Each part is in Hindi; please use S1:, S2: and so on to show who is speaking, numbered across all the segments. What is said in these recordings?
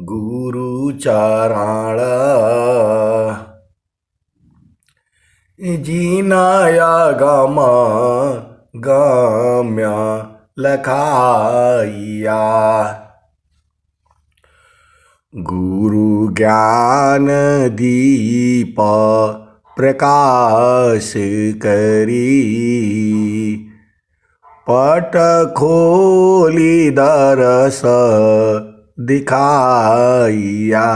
S1: गुरु चरण जीनाया गम गम्य लखाइया। गुरु ज्ञान दीप प्रकाश करी, पट खोली दरस दिखाइया।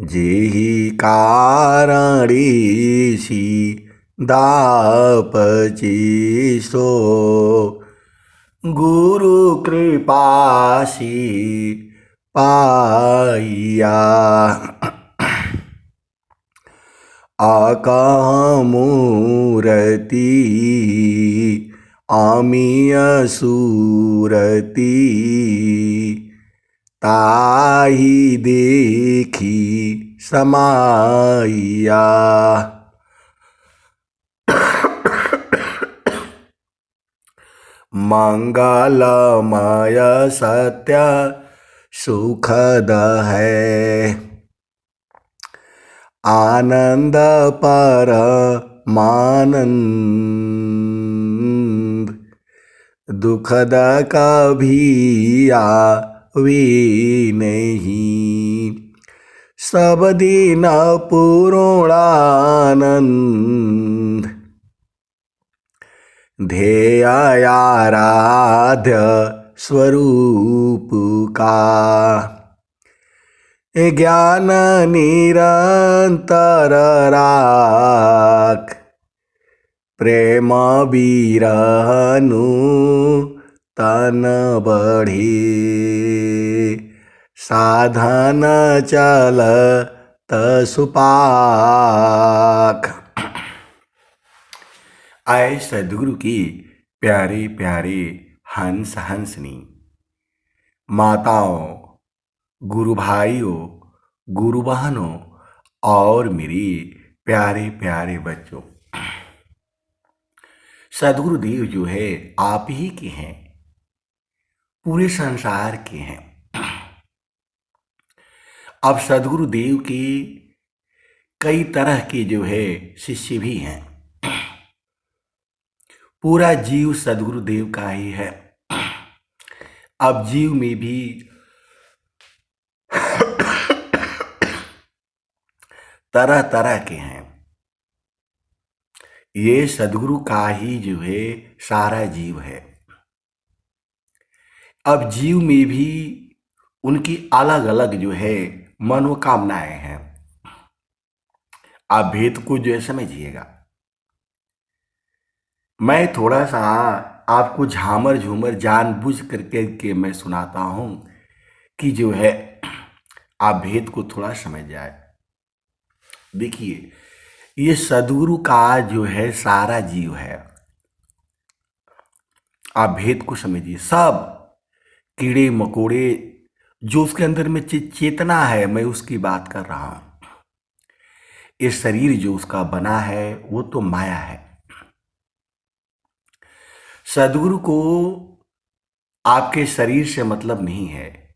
S1: जेहि कारणीसी दापची सो, गुरु कृपासी पाइया। आकह मूरति आमिय सूरति, ताहि देखी समाइया। मंगलमय सत्य सुखद है, आनंद परमानंद। दुखद कभी आवे नहीं, सब दिन पूर्णानंद। ध्येय आराध्य स्वरूप का, ज्ञान निरंतर राख। प्रेम बिरहनु तन बढ़े, साधन चलत सुपाख। आए सद्गुरु की प्यारे प्यारे हंस हंसनी, माताओं, गुरु भाइयों, गुरु बहनों और मेरे प्यारे प्यारे बच्चों। सद्गुरु देव जो है आप ही के हैं, पूरे संसार के हैं। अब सद्गुरु देव के कई तरह के जो है शिष्य भी हैं। पूरा जीव सद्गुरु देव का ही है। अब जीव में भी तरह तरह के हैं। ये सद्गुरु का ही जो है सारा जीव है। अब जीव में भी उनकी अलग अलग जो है मनोकामनाएं हैं। आप भेद को जो है समझिएगा। मैं थोड़ा सा आपको झामर झूमर जानबूझ करके मैं सुनाता हूं कि जो है आप भेद को थोड़ा समझ जाए। देखिए, ये सद्गुरु का जो है सारा जीव है। आप भेद को समझिए। सब कीड़े मकोड़े जो उसके अंदर में चेतना है, मैं उसकी बात कर रहा हूं। ये शरीर जो उसका बना है वो तो माया है। सद्गुरु को आपके शरीर से मतलब नहीं है।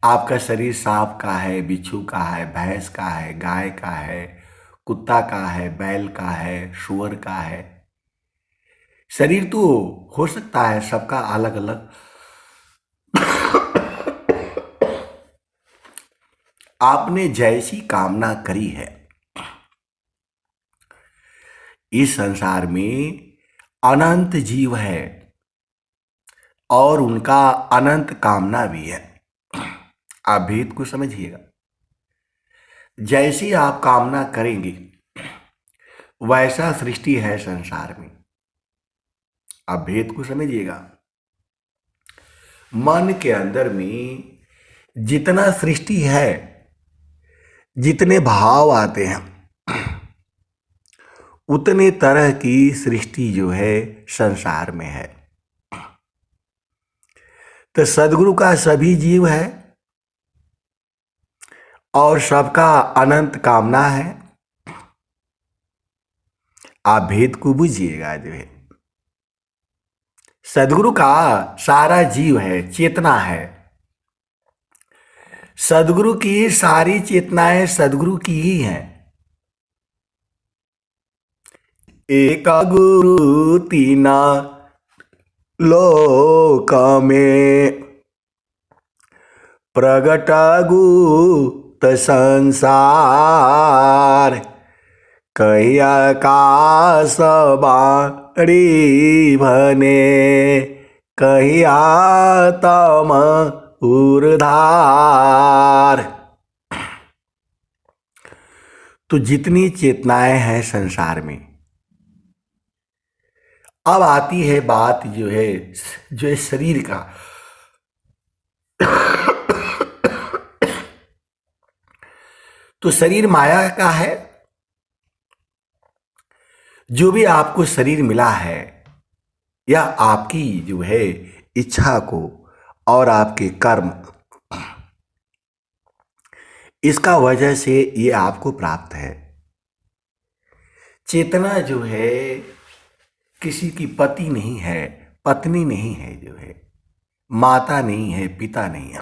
S1: आपका शरीर सांप का है, बिच्छू का है, भैंस का है, गाय का है, कुत्ता का है, बैल का है, सुअर का है। शरीर तो हो सकता है सबका अलग अलग। आपने जैसी कामना करी है, इस संसार में अनंत जीव है और उनका अनंत कामना भी है। आप भेद को समझिएगा। जैसी आप कामना करेंगे वैसा सृष्टि है संसार में। आप भेद को समझिएगा। मन के अंदर में जितना सृष्टि है, जितने भाव आते हैं, उतने तरह की सृष्टि जो है संसार में है। तो सद्गुरु का सभी जीव है और सबका अनंत कामना है। आप भेद को बुझिएगा। जो है सद्गुरु का सारा जीव है, चेतना है, सदगुरु की सारी चेतनाएं सदगुरु की ही हैं। एक गुरु तीना लोक में, प्रगट गुप्त संसार, कही आकाश बाड़ी भने, कही आत्म ऊर्धार। तो जितनी चेतनाएं हैं संसार में, अब आती है बात जो है शरीर का। तो शरीर माया का है। जो भी आपको शरीर मिला है, या आपकी जो है इच्छा को और आपके कर्म, इसका वजह से ये आपको प्राप्त है। चेतना जो है किसी की पति नहीं है, पत्नी नहीं है, जो है माता नहीं है, पिता नहीं है।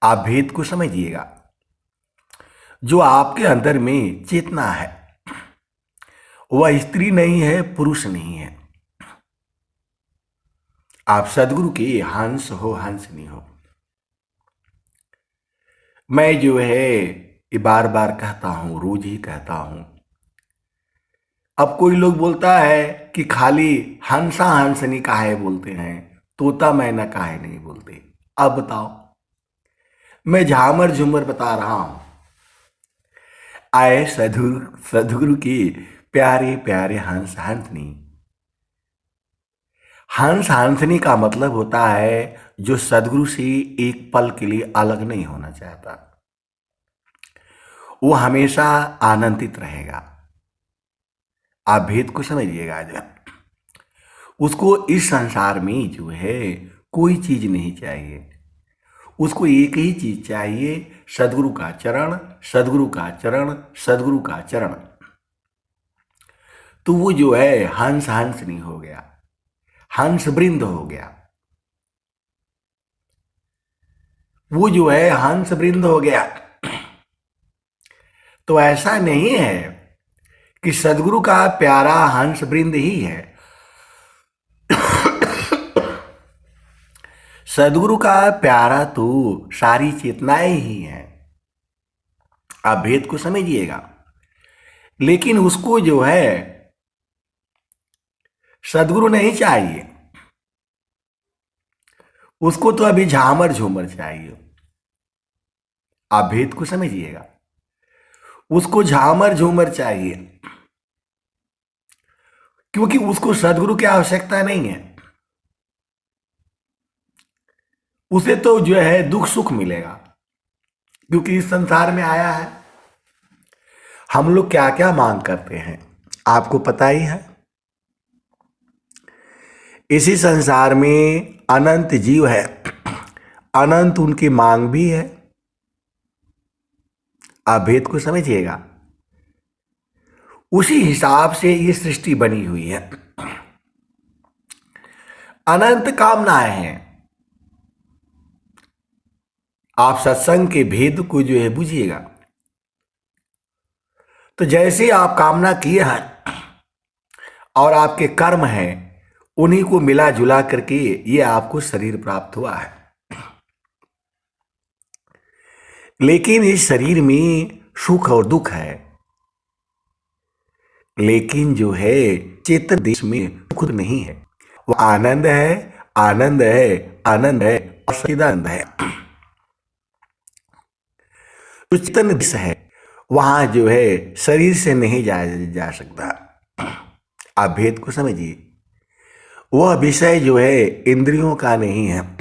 S1: आप भेद को समझिएगा। जो आपके अंदर में चेतना है वह स्त्री नहीं है, पुरुष नहीं है। आप सदगुरु के हंस हो, हंसनी हो। मैं जो है ये बार बार कहता हूं, रोज ही कहता हूं। अब कोई लोग बोलता है कि खाली हंसा हंसनी काहे बोलते हैं, तोता मैना काहे नहीं बोलते। अब बताओ, मैं झामर झूमर बता रहा हूं। आए सदगुरु की प्यारे प्यारे हंस हंसनी। हंस हंसनी का मतलब होता है जो सदगुरु से एक पल के लिए अलग नहीं होना चाहता। वो हमेशा आनंदित रहेगा। आप भेद को समझिएगा। उसको इस संसार में जो है कोई चीज नहीं चाहिए। उसको एक ही चीज चाहिए, सदगुरु का चरण, सदगुरु का चरण, सदगुरु का चरण। तो वो जो है हंस हंस नहीं हो गया, हंस वृंद हो गया। वो जो है हंस वृंद हो गया। तो ऐसा नहीं है कि सदगुरु का प्यारा हंस वृंद ही है। सदगुरु का प्यारा तो सारी चेतनाएं ही हैं। आप भेद को समझिएगा। लेकिन उसको जो है सदगुरु नहीं चाहिए। उसको तो अभी झामर झूमर चाहिए। आप भेद को समझिएगा। उसको झामर झूमर चाहिए, क्योंकि उसको सदगुरु की आवश्यकता नहीं है। उसे तो जो है दुख सुख मिलेगा, क्योंकि इस संसार में आया है। हम लोग क्या क्या मांग करते हैं आपको पता ही है। इसी संसार में अनंत जीव है, अनंत उनकी मांग भी है। आप भेद को समझिएगा। उसी हिसाब से ये सृष्टि बनी हुई है। अनंत कामनाएं हैं। आप सत्संग के भेद को जो है बुझिएगा। तो जैसे आप कामना किए हैं और आपके कर्म हैं, उन्हीं को मिला जुला करके ये आपको शरीर प्राप्त हुआ है। लेकिन इस शरीर में सुख और दुख है। लेकिन जो है चेतन देश में दुख नहीं है, वो आनंद है, आनंद है, आनंद है और सच्चिदानंद है। जो चेतन देश है वहां जो है शरीर से नहीं जा सकता। आप भेद को समझिए। वह विषय जो है इंद्रियों का नहीं है।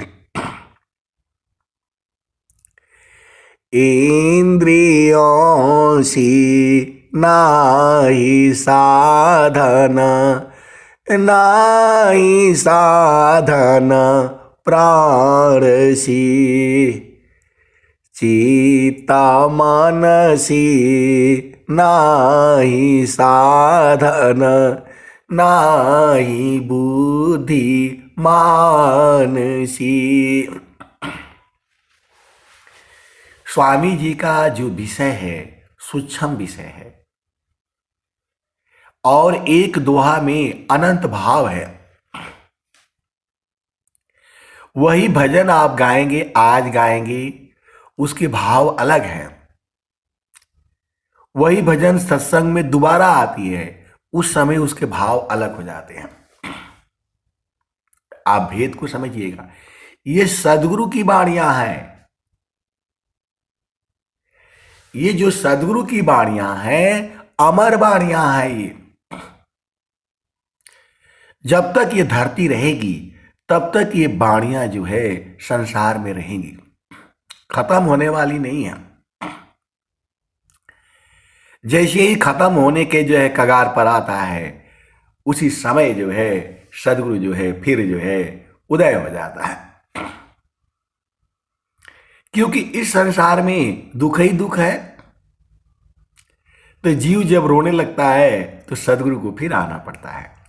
S1: इंद्रियों से नाही साधन, नाही साधन प्राण सी, चित्ता मनसी नाही साधन, नाही बुद्धि मानसी। स्वामी जी का जो विषय है सूक्ष्म विषय है और एक दोहा में अनंत भाव है। वही भजन आप गाएंगे, आज गाएंगे, उसके भाव अलग हैं। वही भजन सत्संग में दोबारा आती है, उस समय उसके भाव अलग हो जाते हैं। आप भेद को समझिएगा। ये सदगुरु की वाणियां हैं। ये जो सदगुरु की वाणियां हैं, अमर वाणियां हैं। ये जब तक ये धरती रहेगी तब तक ये वाणियां जो है संसार में रहेंगी, खत्म होने वाली नहीं है। जैसे ही खत्म होने के जो है कगार पर आता है, उसी समय जो है सदगुरु जो है फिर जो है उदय हो जाता है। क्योंकि इस संसार में दुख ही दुख है। तो जीव जब रोने लगता है तो सदगुरु को फिर आना पड़ता है।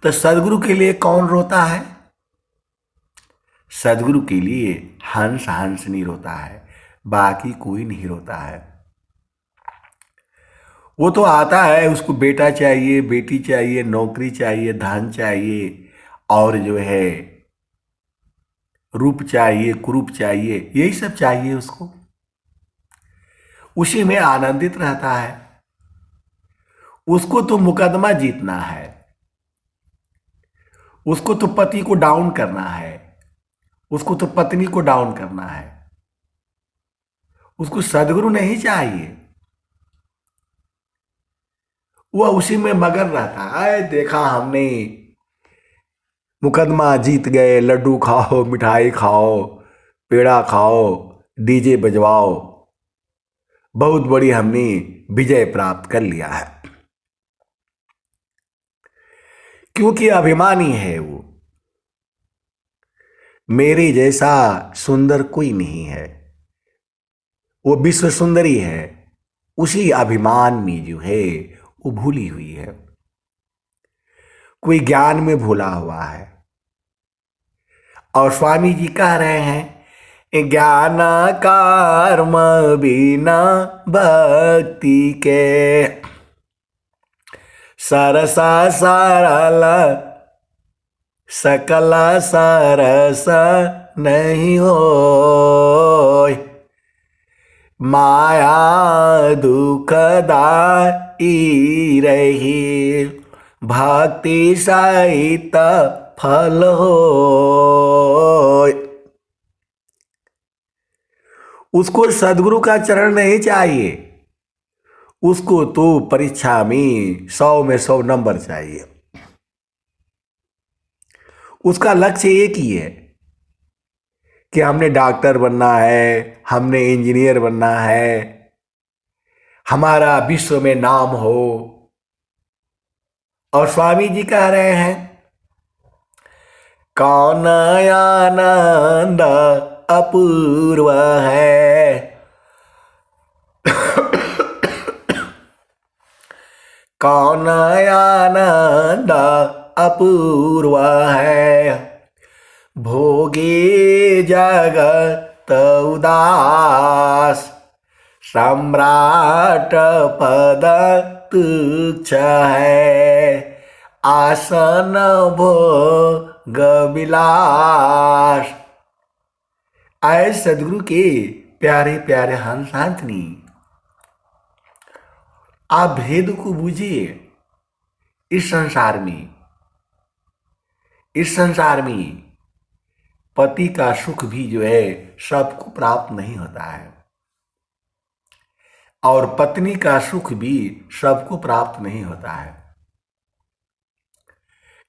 S1: तो सदगुरु के लिए कौन रोता है? सदगुरु के लिए हंस हंस नहीं रोता है, बाकी कोई नहीं रोता है। वो तो आता है, उसको बेटा चाहिए, बेटी चाहिए, नौकरी चाहिए, धन चाहिए और जो है रूप चाहिए, कुरूप चाहिए, यही सब चाहिए उसको। उसी में आनंदित रहता है। उसको तो मुकदमा जीतना है, उसको तो पति को डाउन करना है, उसको तो पत्नी को डाउन करना है। उसको सदगुरु नहीं चाहिए। वह उसी में मगन रहता है। देखा हमने, मुकदमा जीत गए, लड्डू खाओ, मिठाई खाओ, पेड़ा खाओ, डीजे बजवाओ, बहुत बड़ी हमने विजय प्राप्त कर लिया है। क्योंकि अभिमानी है वो। मेरे जैसा सुंदर कोई नहीं है, वो विश्व सुंदरी है। उसी अभिमान में जो है वो भूली हुई है, कोई ज्ञान में भूला हुआ है। और स्वामी जी कह रहे हैं, ज्ञान कर्म बिना भक्ति के सरसा सरल सकल सरस नहीं हो। माया दुखदाई रही, भक्ति सहित फल हो। उसको सदगुरु का चरण नहीं चाहिए, उसको तो परीक्षा में 100 में 100 नंबर चाहिए। उसका लक्ष्य एक ही है कि हमने डॉक्टर बनना है, हमने इंजीनियर बनना है, हमारा विश्व में नाम हो। और स्वामी जी कह रहे हैं, कौन आनंद अपूर्व है, कौन आनंद अपूर्व है, भोगे जगत उदास, सम्राट पद तुच्छ है, आसन भोग विलास। आए सदगुरु के प्यारे प्यारे हंस हंसनी, आप भेद को बूझिए। इस संसार में पति का सुख भी जो है सबको प्राप्त नहीं होता है, और पत्नी का सुख भी सबको प्राप्त नहीं होता है।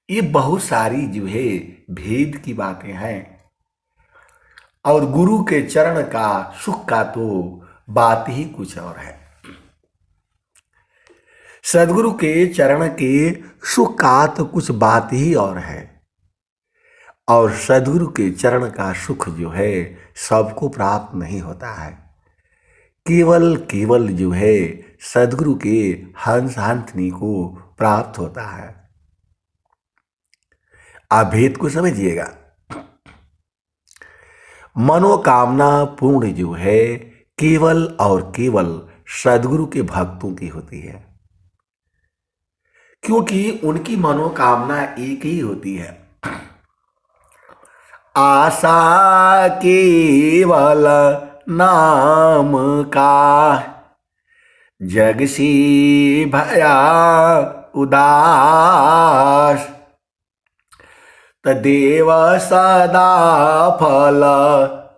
S1: ये बहुत सारी जो है भेद की बातें हैं। और गुरु के चरण का सुख का तो बात ही कुछ और है। सदगुरु के चरण के सुख का तो कुछ बात ही और है। और सदगुरु के चरण का सुख जो है सबको प्राप्त नहीं होता है। केवल जो है सदगुरु के हंस हंसनी को प्राप्त होता है। आप भेद को समझिएगा। मनोकामना पूर्ण जो है केवल और केवल सदगुरु के भक्तों की होती है, क्योंकि उनकी मनोकामना एक ही होती है, आशा केवल नाम का, जग से भया उदास, तदेव सदा फल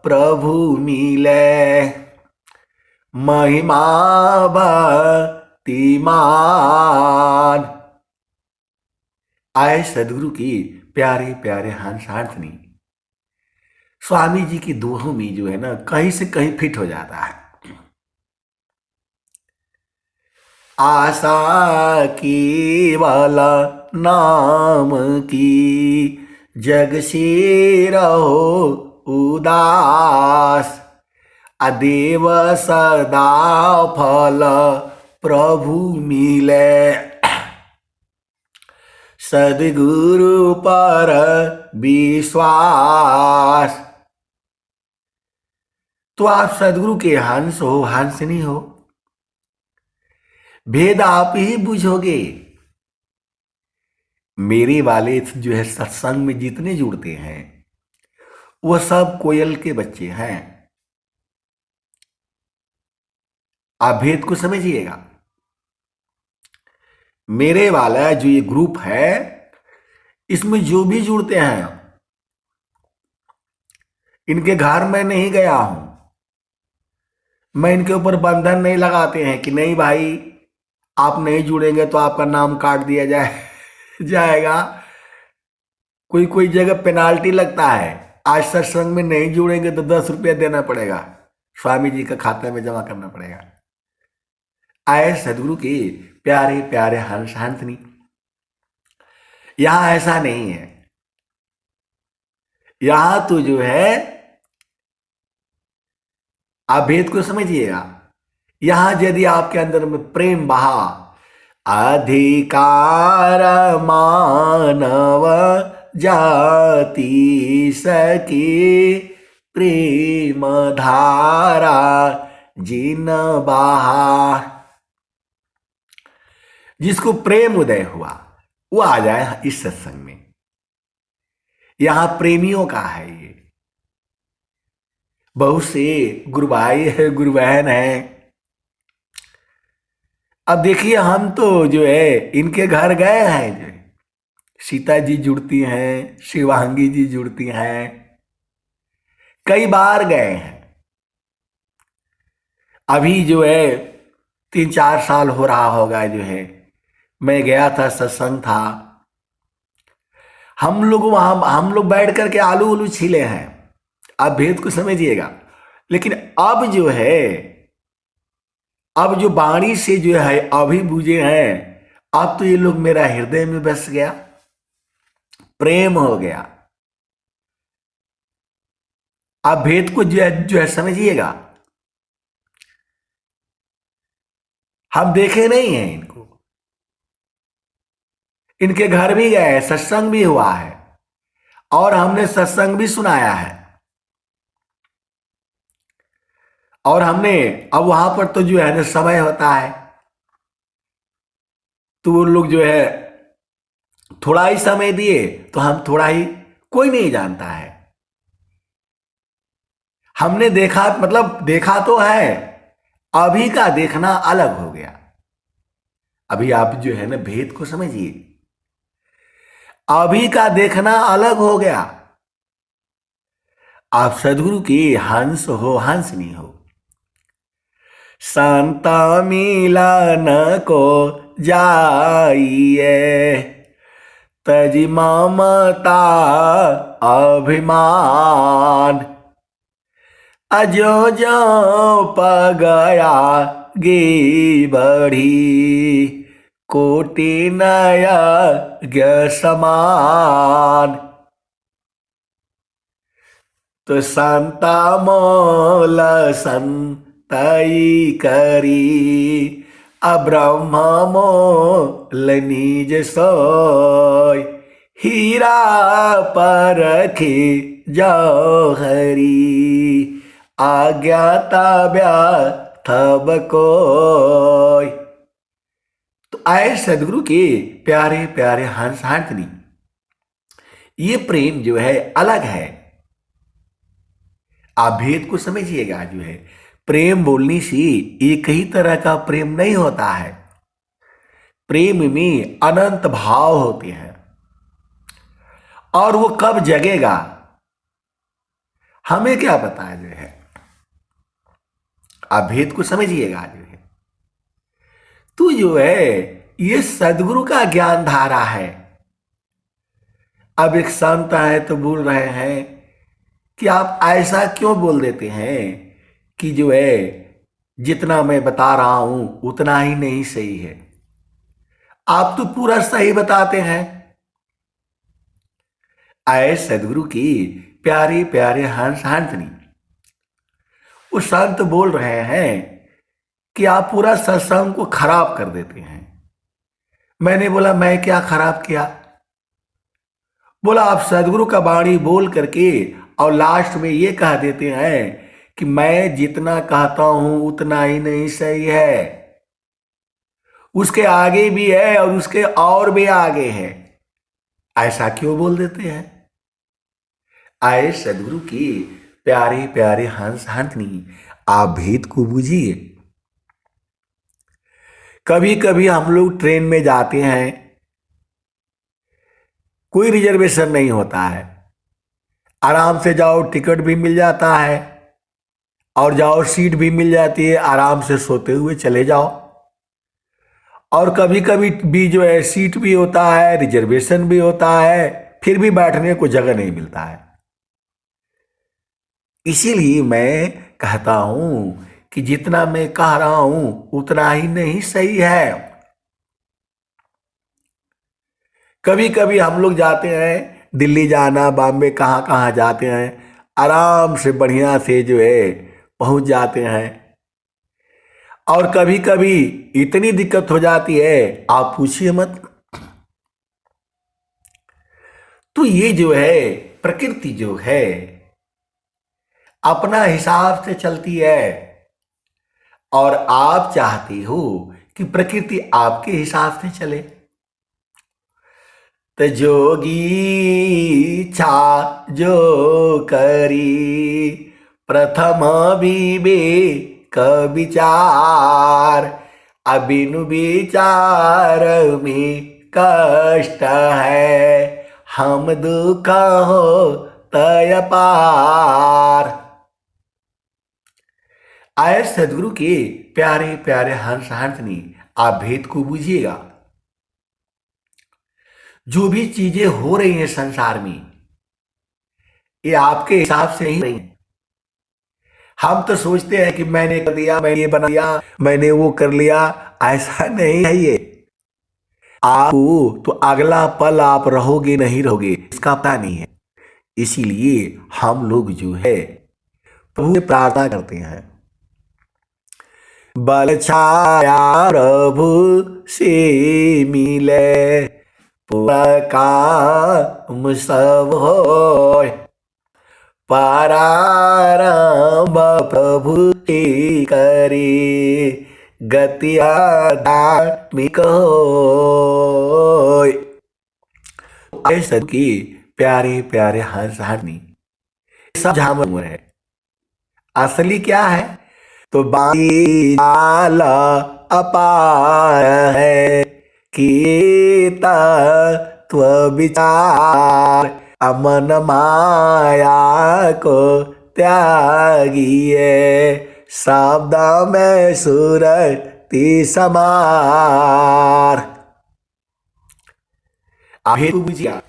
S1: प्रभु मिले, महिमा भक्तिमान। आए सदगुरु की प्यारे प्यारे हंस हाथनी, स्वामी जी की दोहों में जो है ना कहीं से कहीं फिट हो जाता है। आशा केवल नाम की, जग से रहो उदास, अदेव सदा फल प्रभु मिले, सदगुरु पर विश्वास। तो आप सदगुरु के हंस हो, हंसनी हो, भेद आप ही बुझोगे। मेरे वाले जो है सत्संग में जितने जुड़ते हैं वह सब कोयल के बच्चे हैं। आप भेद को समझिएगा। मेरे वाला जो ये ग्रुप है इसमें जो भी जुड़ते हैं, इनके घर में नहीं गया हूं मैं, इनके ऊपर बंधन नहीं लगाते हैं कि नहीं भाई आप नहीं जुड़ेंगे तो आपका नाम काट दिया जाएगा। कोई कोई जगह पेनाल्टी लगता है, आज सत्संग में नहीं जुड़ेंगे तो 10 रुपया देना पड़ेगा, स्वामी जी का खाते में जमा करना पड़ेगा। आए सदगुरु के प्यारे प्यारे हंस हंसनी, यहां ऐसा नहीं है। यहां तो जो है आप भेद को समझिएगा। यहां यदि आपके अंदर में प्रेम बहा, अधिकार मानव जाति सके, प्रेम धारा जिन बहा, जिसको प्रेम उदय हुआ वो आ जाए इस सत्संग में। यहां प्रेमियों का है ये, बहुत से गुरु भाई है, गुरु बहन है। अब देखिए हम तो जो है इनके घर गए हैं, जो सीता जी जुड़ती हैं, शिवांगी जी जुड़ती हैं, कई बार गए हैं। अभी जो है 3-4 साल हो रहा होगा जो है मैं गया था, सत्संग था, हम लोग बैठ करके आलू उलू छीले हैं। आप भेद को समझिएगा। लेकिन अब जो है, अब जो बाणी से जो है अभी बुझे हैं, अब तो ये लोग मेरा हृदय में बस गया, प्रेम हो गया। आप भेद को जो है समझिएगा। हम देखे नहीं हैं इनको, इनके घर भी गए, सत्संग भी हुआ है और हमने सत्संग भी सुनाया है। और हमने अब वहां पर तो जो है ना समय होता है तो वो लोग जो है थोड़ा ही समय दिए तो हम थोड़ा ही, कोई नहीं जानता है। हमने देखा, मतलब देखा तो है, अभी का देखना अलग हो गया। अभी आप जो है ना भेद को समझिए, अभी का देखना अलग हो गया। आप सदगुरु की हंस हो, हंसनी हो, संता मिलन को जाइए, तजी ममता अभिमान, अजो जो पगया गे बढ़ी, कोटि नया समान। तो संता मोल संतई करी, अब्रह्म मोल निज सोय, हीरा परखे जो हरी आज्ञाता थब कोय। तो आए सदगुरु के प्यारे प्यारे हंस हाथनी, ये प्रेम जो है अलग है। आप भेद को समझिएगा। जो है प्रेम बोलने से एक ही तरह का प्रेम नहीं होता है। प्रेम में अनंत भाव होते हैं और वो कब जगेगा हमें क्या पता है। जो है आप भेद को समझिएगा। जो है तो जो है ये सदगुरु का ज्ञान धारा है। अब एक संत है तो बोल रहे हैं कि आप ऐसा क्यों बोल देते हैं कि जो है जितना मैं बता रहा हूं उतना ही नहीं सही है। आप तो पूरा सही बताते हैं। आए सदगुरु की प्यारे प्यारे हंस हंसनी, वो संत बोल रहे हैं कि आप पूरा सत्संग को खराब कर देते हैं। मैंने बोला मैं क्या खराब किया। बोला आप सदगुरु का वाणी बोल करके और लास्ट में ये कह देते हैं कि मैं जितना कहता हूं उतना ही नहीं सही है, उसके आगे भी है और उसके और भी आगे है। ऐसा क्यों बोल देते हैं। आए सदगुरु की प्यारे प्यारे हंस हंसनी, आप भेद को बूझिए। कभी कभी हम लोग ट्रेन में जाते हैं, कोई रिजर्वेशन नहीं होता है, आराम से जाओ टिकट भी मिल जाता है और जाओ सीट भी मिल जाती है, आराम से सोते हुए चले जाओ। और कभी कभी भी जो है सीट भी होता है, रिजर्वेशन भी होता है, फिर भी बैठने को जगह नहीं मिलता है। इसीलिए मैं कहता हूं कि जितना मैं कह रहा हूं उतना ही नहीं सही है। कभी कभी हम लोग जाते हैं दिल्ली जाना, बॉम्बे कहाँ कहाँ जाते हैं, आराम से बढ़िया से जो है पहुंच जाते हैं। और कभी कभी इतनी दिक्कत हो जाती है आप पूछिए मत। तो ये जो है प्रकृति जो है अपना हिसाब से चलती है और आप चाहते हो कि प्रकृति आपके हिसाब से चले। तो जोगी छा जो करी प्रथम विवेक विचार, अबिनु विचार में कष्ट है, हम दुख हो तय पार। आए सदगुरु के प्यारे प्यारे हंस हंसनी, आप भेद को बूझिएगा। जो भी चीजें हो रही हैं संसार में ये आपके हिसाब से ही नहीं है। हम तो सोचते हैं कि मैंने कर दिया, मैंने ये बना दिया, मैंने वो कर लिया। ऐसा नहीं है। ये आपको तो अगला पल आप रहोगे नहीं रहोगे इसका पता नहीं है। इसीलिए हम लोग जो है प्रभु से प्रार्थना करते हैं, बल छाया प्रभु से मिले काम सब होय, परारंभ प्रभु की करे, गति आध्यात्मिक होय। ऐसा की प्यारे प्यारे हंस हंसनी सब झामर है। असली क्या है तो बाई जाल अपार है, कीता त्व विचार, अमन माया को त्यागिए, शब्द में सुरति समार। आगे बुझिया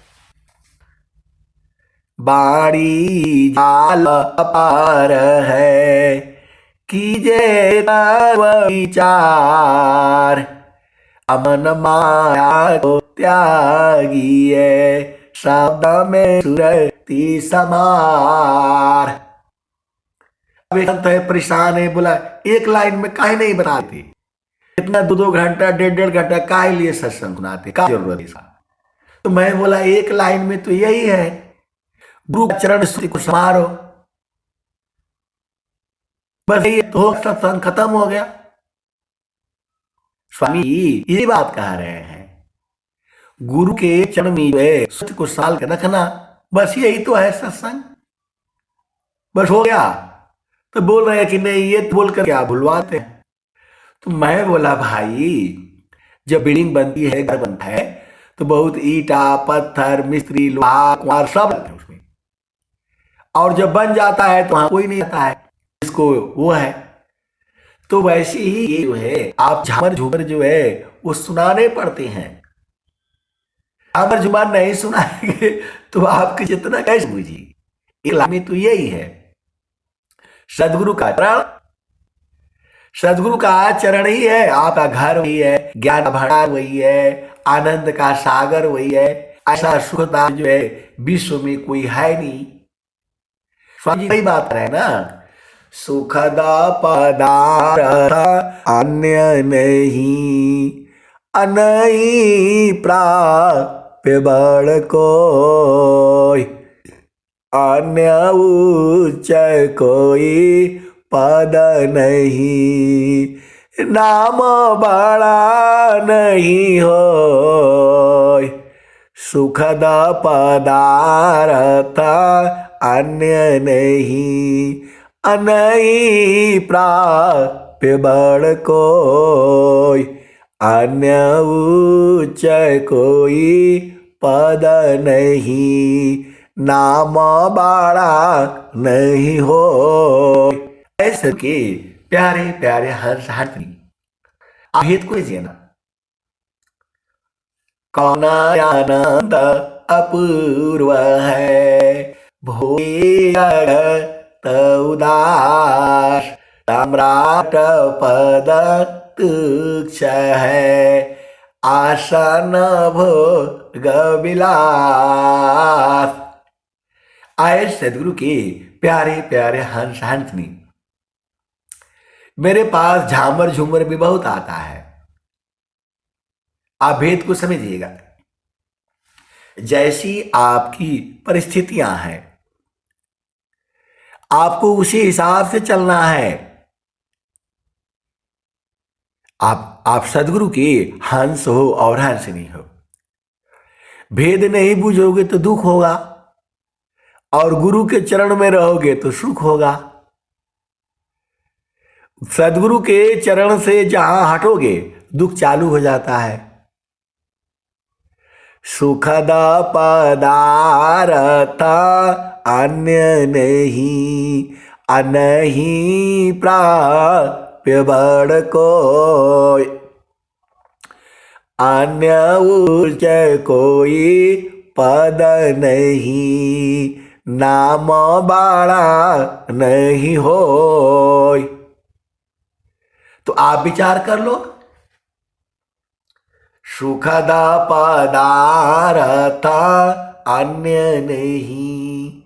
S1: बाड़ी जाल अपार है, कीजे तव विचार, अमन माया को त्यागिए, शब्द में सुरति समार। अब एक संत है परेशान है, बोला एक लाइन में काहे नहीं बनाते, इतना 2-2 घंटा 1.5 घंटा काहे लिए सत्संग सुनाते, क्या जरूरत है इसका। तो मैं बोला एक लाइन में तो यही है, गुरु का चरण स्तुति को समारो, बस ये तो सत्संग खत्म हो गया। स्वामी ये बात कह रहे हैं, गुरु के चरण में स्तुति को साल के रखना, बस यही तो है सत्संग, बस हो गया। तो बोल रहे हैं कि नहीं, ये बोलकर क्या भुलवाते हैं। तो मैं बोला भाई, जब बिल्डिंग बनती है, घर बनता है, तो बहुत ईटा पत्थर मिस्त्री लोहा कुम्हार सब लगते हैं उसमें, और जब बन जाता है तो वहां कोई नहीं आता है, इसको वो है। तो वैसे ही ये जो है, आप झामर झूमर जो है वो सुनाने पड़ते हैं। झामर झूमर नहीं सुनाएंगे तो आपके जितना कैसे बूझी। में तो यही है, सदगुरु का चरण, सदगुरु का चरण ही है, आपका घर वही है, ज्ञान का भंडार वही है, आनंद का सागर वही है। ऐसा सुखदायक जो है विश्व में कोई है नहीं। स्वामी जी वही बात कर रहे हैं ना, सुखदा पदार्थ अन्य नहीं, अनई प्राप्य बड़ कोई, अन्य उच्च कोई पद नहीं, नाम बड़ा नहीं हो, सुखद पदार्थ अन्य नहीं, अनई प्राप्य बड़ कोई, अन्य उच्च कोई पद नहीं, नाम बड़ा नहीं हो। ऐसे के प्यारे प्यारे हर्ष हटनी आहित को जीना, कौन आनंद अपूर्व है, भोग उदास, सम्राट पद तुच्छ है, आसन भोग विलास। आए सदगुरु के प्यारे प्यारे हंस हंसनी, मेरे पास झामर झूमर भी बहुत आता है। आप भेद को समझिएगा, जैसी आपकी परिस्थितियां हैं आपको उसी हिसाब से चलना है। आप सदगुरु के हंस हो और हंस नहीं हो। भेद नहीं बुझोगे तो दुख होगा, और गुरु के चरण में रहोगे तो सुख होगा। सदगुरु के चरण से जहां हटोगे दुख चालू हो जाता है। सुखद पदार्थ अन्य नहीं, अनहि प्राप्य बड़ कोई, अन्य उच्च कोई पद नहीं, नाम बड़ा नहीं होय। तो आप विचार कर लो, सुखद पदार्थ अन्य नहीं,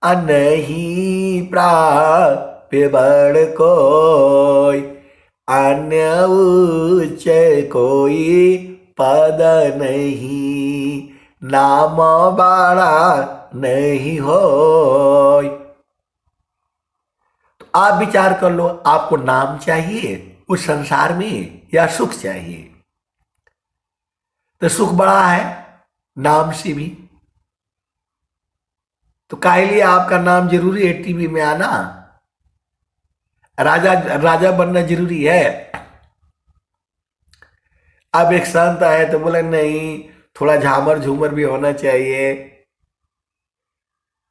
S1: अनहि प्राप्य बड़ कोई, अन्य उच्च कोई पद नहीं, नाम बड़ा नहीं होय। तो आप विचार कर लो, आपको नाम चाहिए उस संसार में या सुख चाहिए? तो सुख बड़ा है नाम से भी, तो काहे लिए आपका नाम जरूरी है टीवी में आना? राजा राजा बनना जरूरी है? अब एक संत आए तो बोले नहीं, थोड़ा झामर झूमर भी होना चाहिए।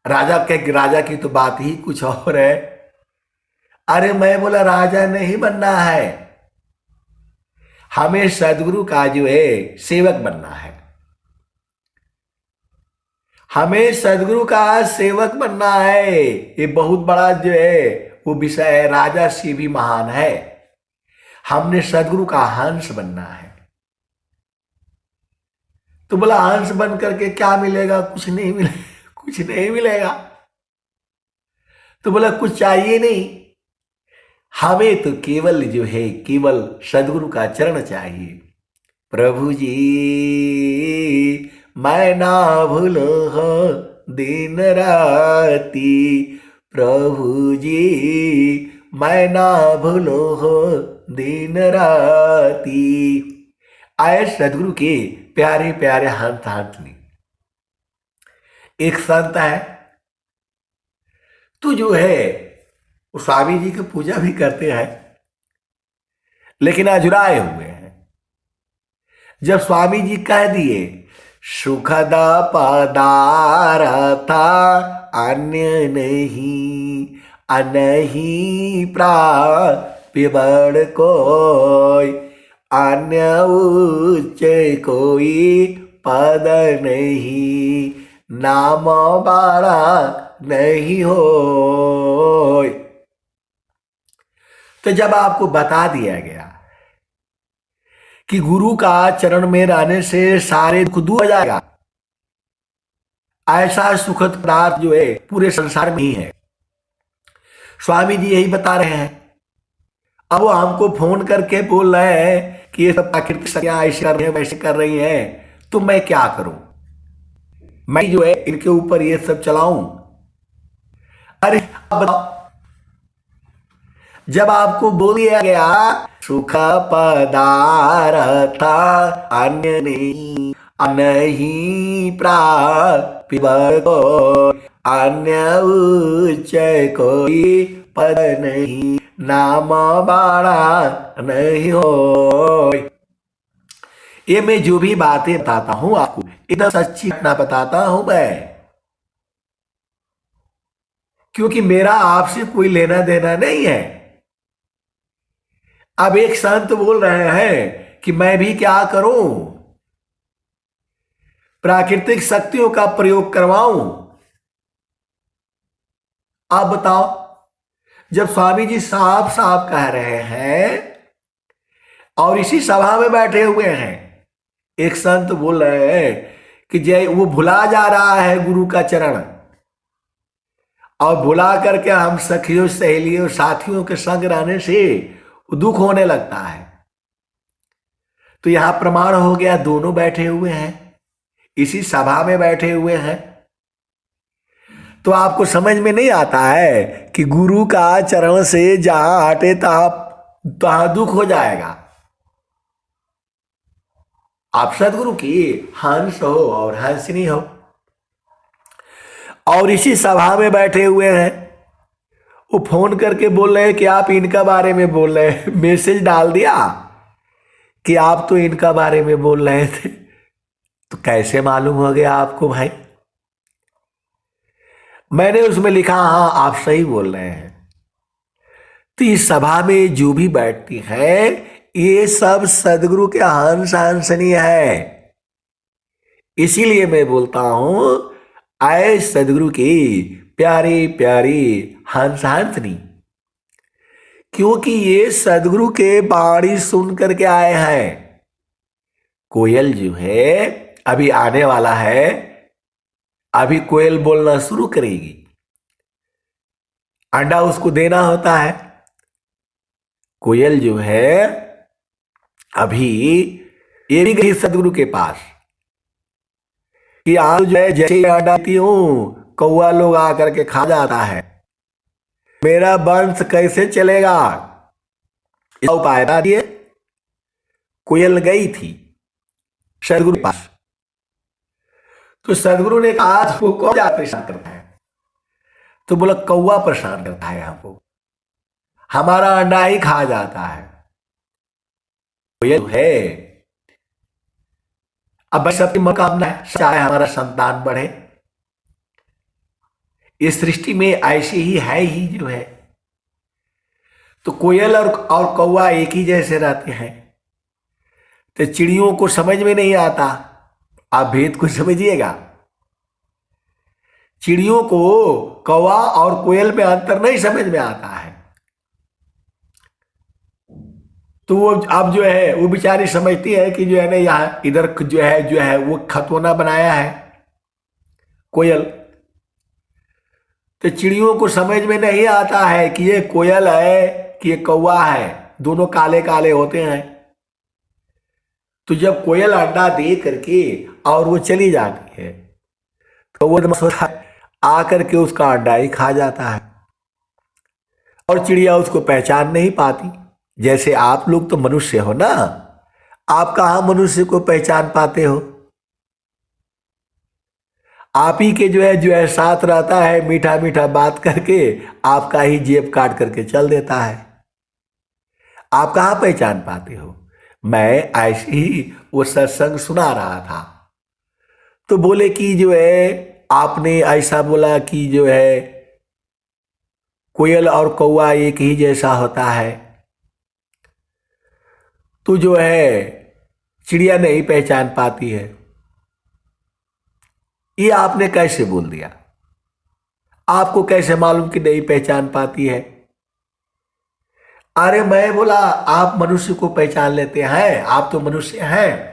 S1: राजा की तो बात ही कुछ और है। अरे मैं बोला राजा नहीं बनना है, हमें सदगुरु का जो है सेवक बनना है। हमें सदगुरु का सेवक बनना है। ये बहुत बड़ा जो है वो विषय है, राजा से भी महान है। हमने सदगुरु का हंस बनना है। तो बोला हंस बन करके क्या मिलेगा? कुछ नहीं मिलेगा, कुछ नहीं मिलेगा। तो बोला कुछ चाहिए नहीं, हमें तो केवल जो है केवल सदगुरु का चरण चाहिए। प्रभु जी मैं ना भूलो हो दिन राती, प्रभु जी मैं ना भूलो हो दिन राती। आए सदगुरु के प्यारे प्यारे हंस हंसनी। एक संत है, तो जो है वो स्वामी जी की पूजा भी करते हैं, लेकिन अजुराए हुए हैं। जब स्वामी जी कह दिए सुखद पदार्थ अन्य नहीं, अनही प्रापिबड़ कोई, अन्य उच्च कोई पद नहीं, नाम बड़ा नहीं हो। तो जब आपको बता दिया गया कि गुरु का चरण में रहने से सारे दुख दूर हो जाएगा, ऐसा सुखद पदार्थ जो है पूरे संसार में ही है, स्वामी जी यही बता रहे हैं। अब वो हमको फोन करके बोल रहे हैं कि ये सब प्राकृतिक शक्तियां ऐसे कर रही हैं वैसे कर रही हैं, तो मैं क्या करूं, मैं जो है इनके ऊपर ये सब चलाऊं? अरे बताओ, जब आपको बोल दिया गया सुख पदार्थ अन्य नहीं, नहीं प्रापिबड़ कोई, अन्य उच्च कोई पद नहीं, नाम बड़ा नहीं हो। ये मैं जो भी बातें बताता हूं आपको एकदम सच्ची घटना बताता हूं मैं, क्योंकि मेरा आपसे कोई लेना देना नहीं है। अब एक संत बोल रहे हैं कि मैं भी क्या करूं, प्राकृतिक शक्तियों का प्रयोग करवाऊं। आप बताओ, जब स्वामी जी साफ साफ कह रहे हैं और इसी सभा में बैठे हुए हैं, एक संत बोल रहे हैं कि जय वो भुला जा रहा है गुरु का चरण, और भुला करके हम सखियों सहेलियों साथियों के संग रहने से दुख होने लगता है। तो यहां प्रमाण हो गया, दोनों बैठे हुए हैं, इसी सभा में बैठे हुए हैं। तो आपको समझ में नहीं आता है कि गुरु का चरण से जहां हटे तहां दुख हो जाएगा। आप सदगुरु की हंस हो और हंसनी हो, और इसी सभा में बैठे हुए हैं, वो फोन करके बोल रहे हैं कि आप इनका बारे में बोल रहे हैं। मैसेज डाल दिया कि आप तो इनका बारे में बोल रहे थे, तो कैसे मालूम हो गया आपको भाई? मैंने उसमें लिखा हाँ आप सही बोल रहे हैं। तो इस सभा में जो भी बैठती है ये सब सदगुरु के हंस हंसनी है। इसीलिए मैं बोलता हूं आए सदगुरु की प्यारी प्यारी हंस हंसनी, क्योंकि ये सदगुरु के बाणी सुन करके आए हैं। कोयल जो है अभी आने वाला है, अभी कोयल बोलना शुरू करेगी, अंडा उसको देना होता है। कोयल जो है अभी ये भी गई सदगुरु के पास कि आज जो है जैसे अंडा देती हूं कौआ लोग आकर के खा जाता है, मेरा वंश कैसे चलेगा, इसका उपाय बता दिए। कोयल गई थी सदगुरु के पास, तो सदगुरु ने कहा आपको कौन ज्यादा परेशान करता है? तो बोला कौआ परेशान करता है, हमको हमारा अंडा ही खा जाता है। कोयल है अब बस सबकी मनोकामना है चाहे हमारा संतान बढ़े, इस सृष्टि में ऐसे ही है ही जो है। तो कोयल और कौआ एक ही जैसे रहते हैं, तो चिड़ियों को समझ में नहीं आता। आप भेद को समझिएगा, चिड़ियों को कौवा और कोयल में अंतर नहीं समझ में आता है। तो वो अब जो है वो बेचारी समझती है कि जो है ना यहाँ इधर जो है वो खतौना बनाया है कोयल। तो चिड़ियों को समझ में नहीं आता है कि ये कोयल है कि ये कौवा है, दोनों काले काले होते हैं। तो जब कोयल अंडा दे करके और वो चली जाती है, कौवा बदमाश होता है, आकर के उसका अंडा ही खा जाता है और चिड़िया उसको पहचान नहीं पाती। जैसे आप लोग तो मनुष्य हो ना, आप कहाँ मनुष्य को पहचान पाते हो? आप ही के जो है साथ रहता है, मीठा मीठा बात करके आपका ही जेब काट करके चल देता है। आप कहाँ पहचान पाते हो? मैं ऐसे ही वो सत्संग सुना रहा था, तो बोले कि जो है आपने ऐसा बोला कि जो है कोयल और कौवा एक ही जैसा होता है, तो जो है चिड़िया नहीं पहचान पाती है। ये आपने कैसे बोल दिया? आपको कैसे मालूम कि नहीं पहचान पाती है? अरे मैं बोला आप मनुष्य को पहचान लेते हैं, आप तो मनुष्य हैं।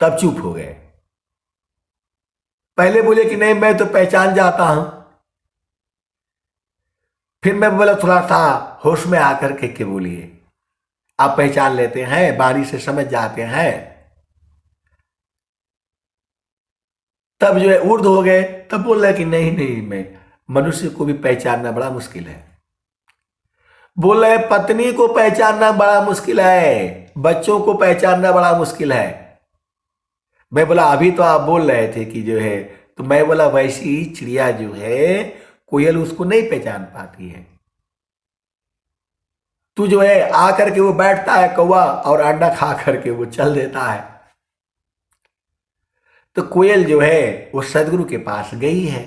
S1: तब चुप हो गए। पहले बोले कि नहीं मैं तो पहचान जाता हूं। फिर मैं बोला थोड़ा सा होश में आकर के बोलिए, आप पहचान लेते हैं, बारी से समझ जाते हैं। तब जो है उर्द हो गए। तब बोल रहे कि नहीं नहीं, मैं मनुष्य को भी पहचानना बड़ा मुश्किल है। बोल रहे पत्नी को पहचानना बड़ा मुश्किल है, बच्चों को पहचानना बड़ा मुश्किल है। मैं बोला अभी तो आप बोल रहे थे कि जो है, तो मैं बोला वैसी ही चिड़िया जो है कोयल उसको नहीं पहचान पाती है। तू जो है आकर के वो बैठता है कौवा और अंडा खा करके वो चल देता है। तो कोयल जो है वो सदगुरु के पास गई है।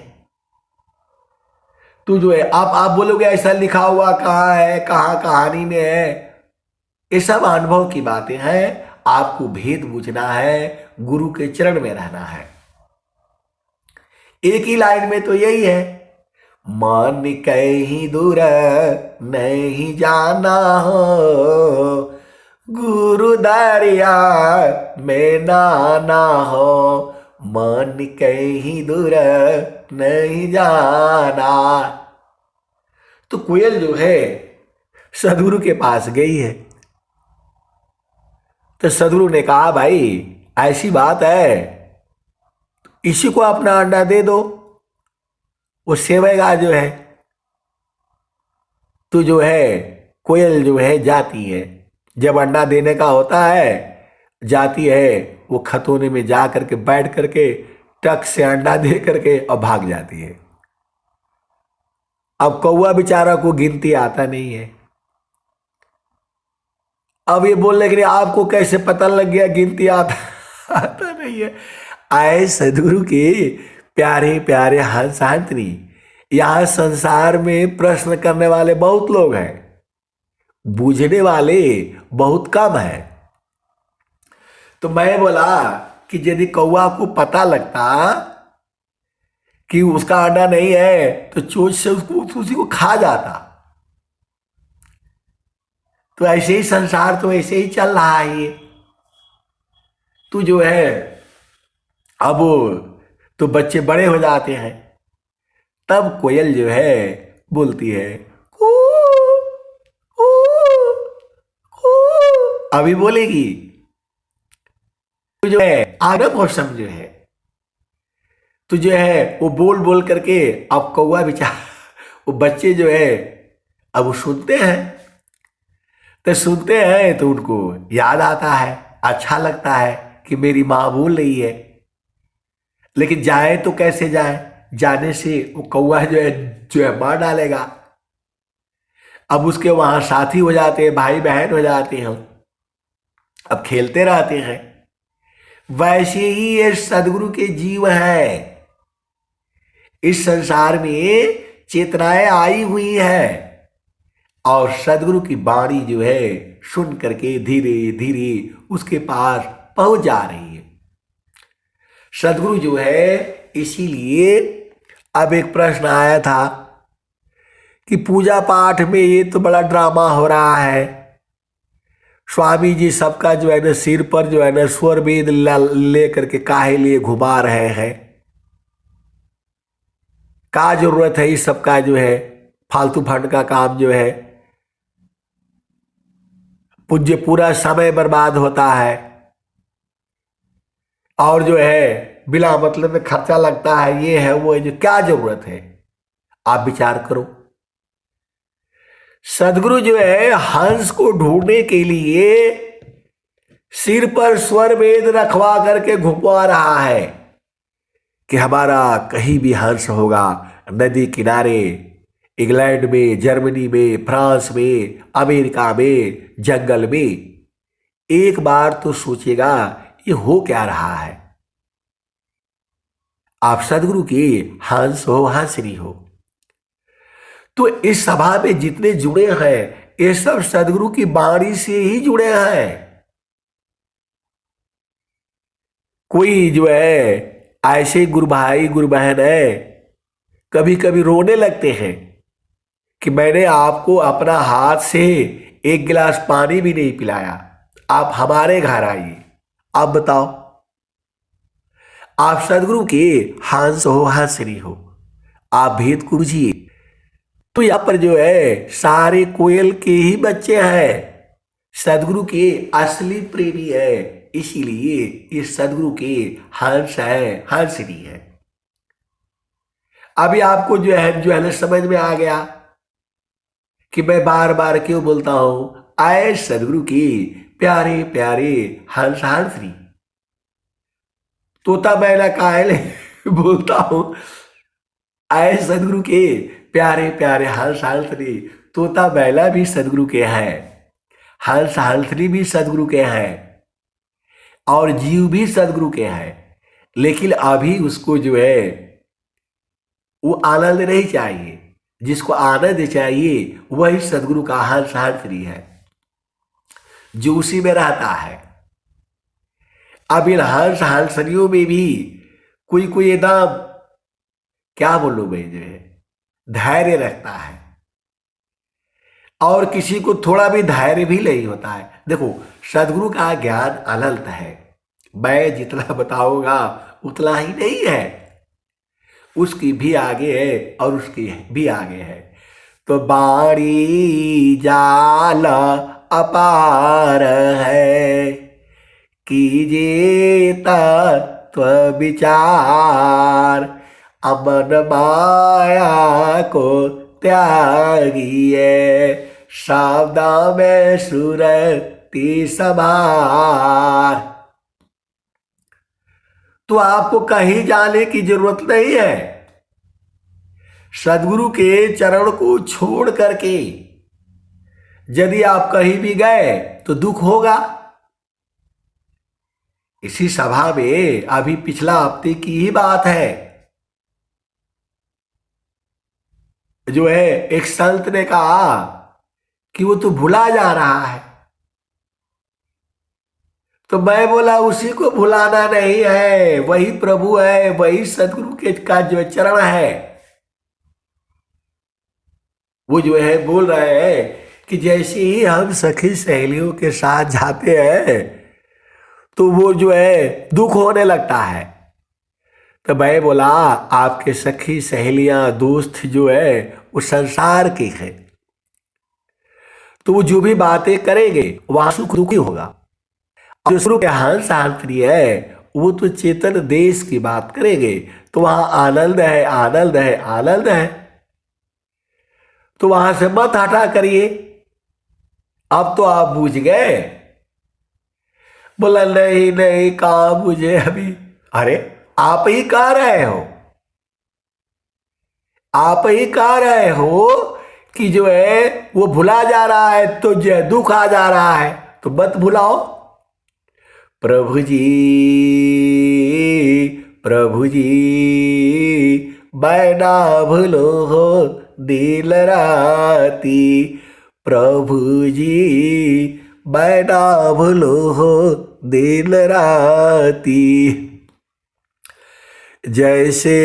S1: तू जो है आप बोलोगे ऐसा लिखा हुआ कहाँ है, कहाँ कहानी में है? ये सब अनुभव की बातें हैं। आपको भेद बुझना है, गुरु के चरण में रहना है। एक ही लाइन में तो यही है, मन कहीं दूर नहीं जाना हो, गुरु दरिया में नाना हो, मन कहीं दूर नहीं जाना। तो कोयल जो है सदगुरु के पास गई है। तो सदगुरु ने कहा भाई ऐसी बात है, इसी को अपना अंडा दे दो, वो सेवेगा जो है। तो जो है कोयल जो है जाती है, जब अंडा देने का होता है जाती है, वो खतौने में जा करके बैठ करके टक से अंडा दे करके और भाग जाती है। अब कौवा बेचारा को गिनती आता नहीं है। अब ये बोलने के लिए आपको कैसे पता लग गया गिनती आता नहीं है? आए सदगुरु के प्यारे प्यारे हंसांतनी, यहाँ संसार में प्रश्न करने वाले बहुत लोग हैं, बूझने वाले बहुत कम है। तो मैं बोला कि यदि कौवा को पता लगता कि उसका अंडा नहीं है तो चोंच से उसको उसी को खा जाता। तो ऐसे ही संसार तो ऐसे ही चल रहा है ये। तो जो है अब तो बच्चे बड़े हो जाते हैं, तब कोयल जो है बोलती है कू कू कू, अभी बोलेगी। तो जो है आगे मौसम जो है तो जो है वो बोल बोल करके अब कौवा बेचारा वो बच्चे जो है अब वो सुनते हैं। तो सुनते हैं तो उनको याद आता है, अच्छा लगता है कि मेरी माँ बोल रही है। लेकिन जाए तो कैसे जाए? जाने से वो कौवा जो है मार डालेगा। अब उसके वहां साथी हो जाते हैं, भाई बहन हो जाते हैं, अब खेलते रहते हैं। वैसे ही ये सदगुरु के जीव है। इस संसार में चेतनाएं आई हुई है और सदगुरु की वाणी जो है सुन करके धीरे धीरे उसके पास पहुंच जा रही है। सदगुरु जो है, इसीलिए अब एक प्रश्न आया था कि पूजा पाठ में ये तो बड़ा ड्रामा हो रहा है, स्वामी जी सबका जो है ना सिर पर जो है ना स्वर वेद ले करके काहे लिए घुमा रहे हैं, का जरूरत है इस सब का? जो है फालतू फंड का काम जो है, पूज्य पूरा समय बर्बाद होता है। और जो है बिना मतलब में खर्चा लगता है, ये है वो है, जो क्या जरूरत है? आप विचार करो। सदगुरु जो है हंस को ढूंढने के लिए सिर पर स्वर वेद रखवा करके घुमवा रहा है कि हमारा कहीं भी हंस होगा, नदी किनारे, इंग्लैंड में, जर्मनी में, फ्रांस में, अमेरिका में, जंगल में। एक बार तो सोचेगा ये हो क्या रहा है। आप सदगुरु की हंस हो, हंसनी हो, तो इस सभा में जितने जुड़े हैं ये सब सदगुरु की बाणी से ही जुड़े हैं। कोई जो है ऐसे गुरु भाई गुरु बहन है कभी कभी रोने लगते हैं कि मैंने आपको अपना हाथ से एक गिलास पानी भी नहीं पिलाया, आप हमारे घर आइए। आप बताओ, आप सदगुरु के हंस हो, हंसनी हो, आप भेद कुरुझिए। तो यहां पर जो है सारे कोयल के ही बच्चे हैं, सदगुरु के असली प्रेमी है, इसीलिए ये सदगुरु के हंस है, हंसनी है। अभी आपको जो है ना समझ में आ गया कि मैं बार बार क्यों बोलता हूं आए सदगुरु की प्यारे प्यारे हंस, हंसनी। तोता मैना काहे बोलता हूं आए सदगुरु के प्यारे प्यारे हंस, हंसनी। तोता बैला भी सदगुरु के हैं, हंस हंसनी भी सदगुरु के हैं, और जीव भी सदगुरु के हैं। लेकिन अभी उसको जो है वो आनंद नहीं चाहिए, जिसको आनंद चाहिए वही सदगुरु का हंस, हंसनी है, जो उसी में रहता है। अब इन हंस हंसनियों में भी कोई कोई एकदम क्या बोलूं मैं, जो है धैर्य रखता है, और किसी को थोड़ा भी धैर्य भी नहीं होता है। देखो सदगुरु का ज्ञान अनंत है, मैं जितना बताऊंगा उतना ही नहीं है, उसकी भी आगे है और उसकी भी आगे है। तो बाणी जाल अपार है, कीजिए तत्व विचार, अमन माया को त्यागिए, सावधान में सुरति सवार। तो आपको कहीं जाने की जरूरत नहीं है, सदगुरु के चरण को छोड़ करके यदि आप कहीं भी गए तो दुख होगा। इसी सभा में अभी पिछला हफ्ते की ही बात है, जो है एक संत ने कहा कि वो तो भुला जा रहा है। तो मैं बोला उसी को भुलाना नहीं है, वही प्रभु है, वही सदगुरु के का जो चरण है। वो जो है बोल रहे हैं कि जैसे ही हम सखी सहेलियों के साथ जाते हैं तो वो जो है दुख होने लगता है। तो मैं बोला आपके सखी सहेलियां दोस्त जो है वो संसार के हैं, तो वो जो भी बातें करेंगे वहां सुख दुखी होगा। जो शुरू के हंस हंसनी है वो तो चेतन देश की बात करेंगे तो वहां आनंद है, आनंद है, आनंद है। तो वहां से मत हटा करिए। अब तो आप बूझ गए। बोला नहीं नहीं कहा बुझे अभी। अरे आप ही कह रहे हो, आप ही कह रहे हो कि जो है वो भुला जा रहा है, तो जो है दुख आ जा रहा है, तो मत भुलाओ। प्रभु जी, प्रभु जी बैना भूलो हो दिल राती, प्रभु जी बैना भूलो हो दिल राती। जैसे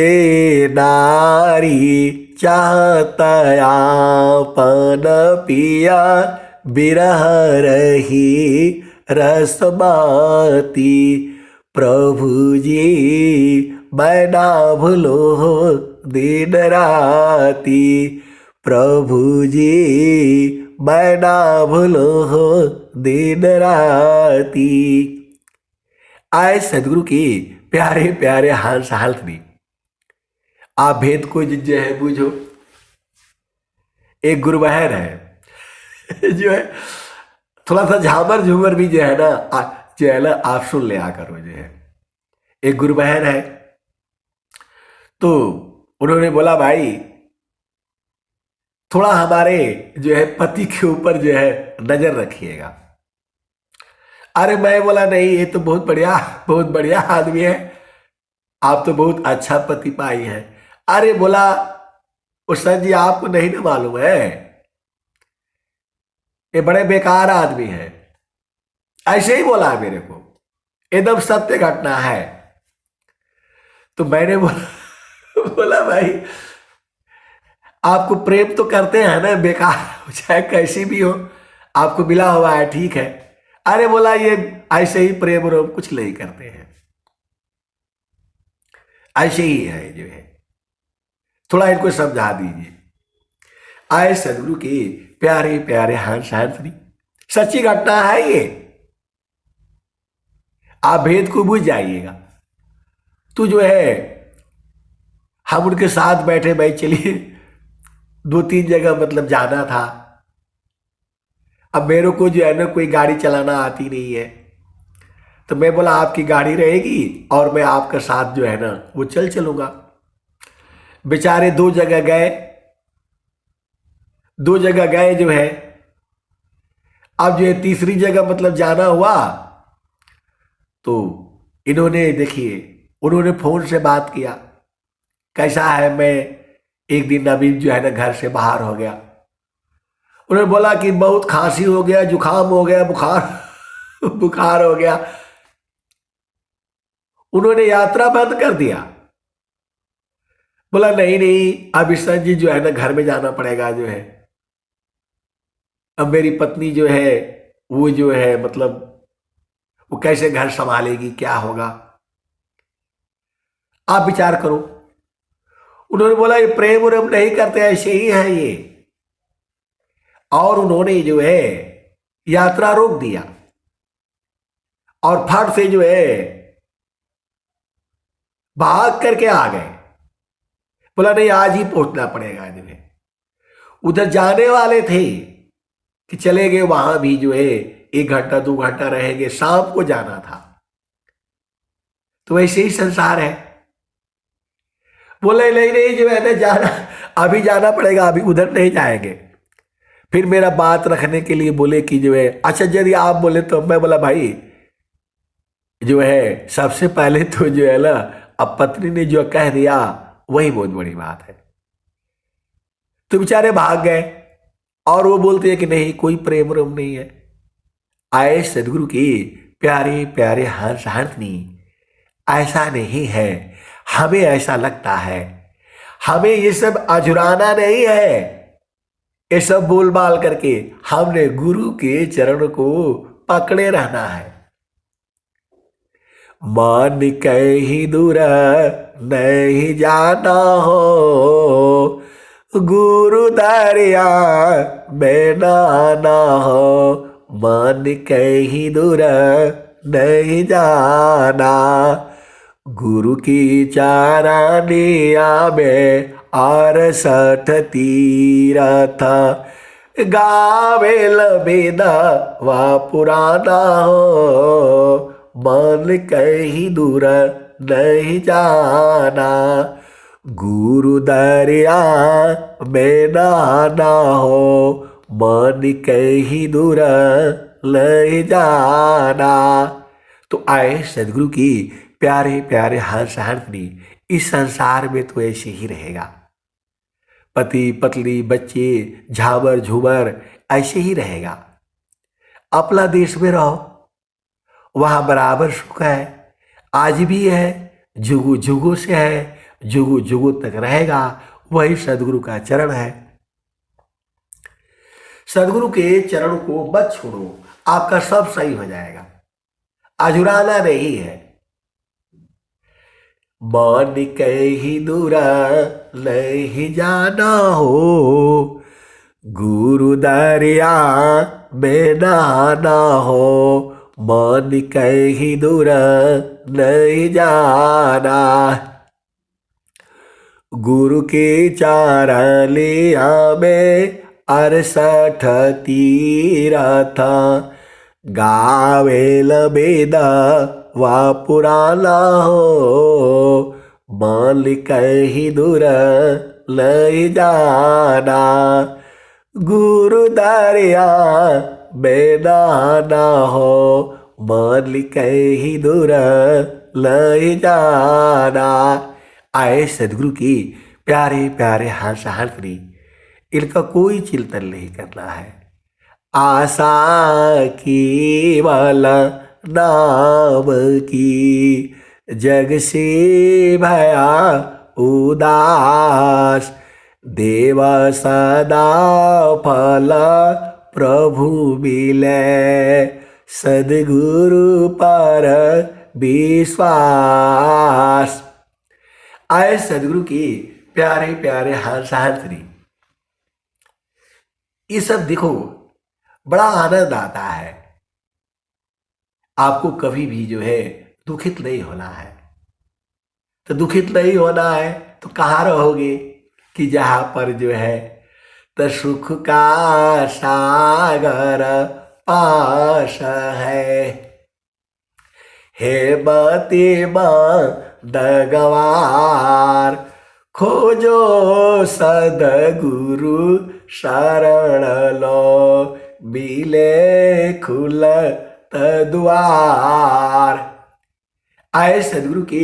S1: नारी चाहता आपन पिया, बिरह रही रसमाती, प्रभु जी बैना भूलो हो दिन राती, प्रभु जी बैना भूलो हो दिन राती। आए सदगुरु की प्यारे प्यारे हंस हंसनी, आप भेद को जो है बूझो। एक गुरुबहन है जो है थोड़ा सा झामर झूमर भी जो है ना जो है ना आप सुन लिया करो। जो है एक गुरुबहन है, तो उन्होंने बोला भाई थोड़ा हमारे जो है पति के ऊपर जो है नजर रखिएगा। अरे मैं बोला नहीं, ये तो बहुत बढ़िया आदमी है, आप तो बहुत अच्छा पति पाई है। अरे बोला उस्ताद जी आपको नहीं ना मालूम है, ये बड़े बेकार आदमी है। ऐसे ही बोला मेरे को, एकदम सत्य घटना है। तो मैंने बोला भाई आपको प्रेम तो करते हैं ना, बेकार हो चाहे कैसी भी हो, आपको मिला हुआ है ठीक है। अरे बोला ये ऐसे ही प्रेम रोम कुछ नहीं करते हैं, ऐसे ही है जो है, थोड़ा इनको समझा दीजिए। आए सदगुरु के प्यारे प्यारे हंस हंसनी, सच्ची घटना है ये, आप भेद को बुझ जाइएगा। तो जो है हम उनके साथ बैठे, भाई चलिए 2-3 जगह मतलब जाना था। अब मेरे को जो है ना कोई गाड़ी चलाना आती नहीं है, तो मैं बोला आपकी गाड़ी रहेगी और मैं आपका साथ जो है ना वो चलूंगा। बेचारे 2 जगह गए जो है। अब जो है तीसरी जगह मतलब जाना हुआ, तो इन्होंने देखिए उन्होंने फोन से बात किया, कैसा है, मैं एक दिन अभी जो है ना घर से बाहर हो गया। उन्होंने बोला कि बहुत खांसी हो गया, जुकाम हो गया, बुखार बुखार हो गया। उन्होंने यात्रा बंद कर दिया। बोला नहीं नहीं अब ईश्वर जी जो है ना घर में जाना पड़ेगा। जो है अब मेरी पत्नी जो है वो जो है मतलब वो कैसे घर संभालेगी, क्या होगा, आप विचार करो। उन्होंने बोला ये प्रेम उरेम नहीं करते, ऐसे ही है ये। और उन्होंने जो है यात्रा रोक दिया और फट से जो है भाग करके आ गए। बोला नहीं आज ही पहुंचना पड़ेगा। जो है उधर जाने वाले थे कि चले गए, वहां भी जो है 1 घंटा 2 घंटा रहेंगे, शाम को जाना था। तो वैसे ही संसार है। बोले नहीं नहीं जो है ना जाना, अभी जाना पड़ेगा, अभी उधर नहीं जाएंगे। फिर मेरा बात रखने के लिए बोले कि जो है अच्छा यदि आप बोले तो। मैं बोला भाई जो है सबसे पहले तो जो है ना अब पत्नी ने जो कह दिया वही बहुत बड़ी बात है। तो बेचारे भाग गए और वो बोलते हैं कि नहीं कोई प्रेम रोम नहीं है। आए सदगुरु की प्यारे प्यारे हंस हंसनी, ऐसा नहीं है, हमें ऐसा लगता है। हमें ये सब अजुराना नहीं है, ये सब बोल बाल करके हमने गुरु के चरण को पकड़े रहना है। मान कहीं दूर नहीं जाना हो, गुरु दरिया में नाना हो। मान कहीं दूर नहीं जाना, गुरु की चारानिया में 68 तीरथ गावे लबेदा वा पुराना हो। मन कहीं दूर नहीं जाना, गुरु दरिया में नाना हो। मन कहीं दूर नहीं जाना। तो आए सदगुरु की प्यारे प्यारे हंस हंसनी, इस संसार में तो ऐसे ही रहेगा। पति पत्नी बच्चे झावर झूमर ऐसे ही रहेगा। अपना देश में रहो, वहां बराबर सुख है, आज भी है, जुगु जुगु से है, जुगु जुगु तक रहेगा। वही सदगुरु का चरण है। सदगुरु के चरण को मत छोड़ो, आपका सब सही हो जाएगा, अजुराना नहीं है। मान कहीं दूरा नहीं जाना हो, गुरु दरिया में नहाना हो। मन कहीं दूर नहीं जाना। गुरु के चरण लिया में 68 तीरथ, गावेल वेद वा पुराना हो, मन कहीं दूर नहीं जाना। गुरु दरिया बेदाना हो, मन कहीं दूर नहीं जाना। आए सदगुरु की प्यारे प्यारे हंस हंसरी, इनका कोई चिंतन नहीं करना है। आशा की वाला नाम की, जग से भया उदास, देवा सदा फल प्रभु मिले, सदगुरु पर विश्वास। आए सदगुरु की प्यारे प्यारे हंस हंसरी, ये सब देखो बड़ा आनंद आता है। आपको कभी भी जो है दुखित नहीं होना है। तो दुखित नहीं होना है तो कहाँ रहोगे कि जहां पर जो है तो सुख का सागर पास है। हे मति दगवार, खोजो सदगुरु शरण लो, मिले खुलत द्वार। आए सदगुरु के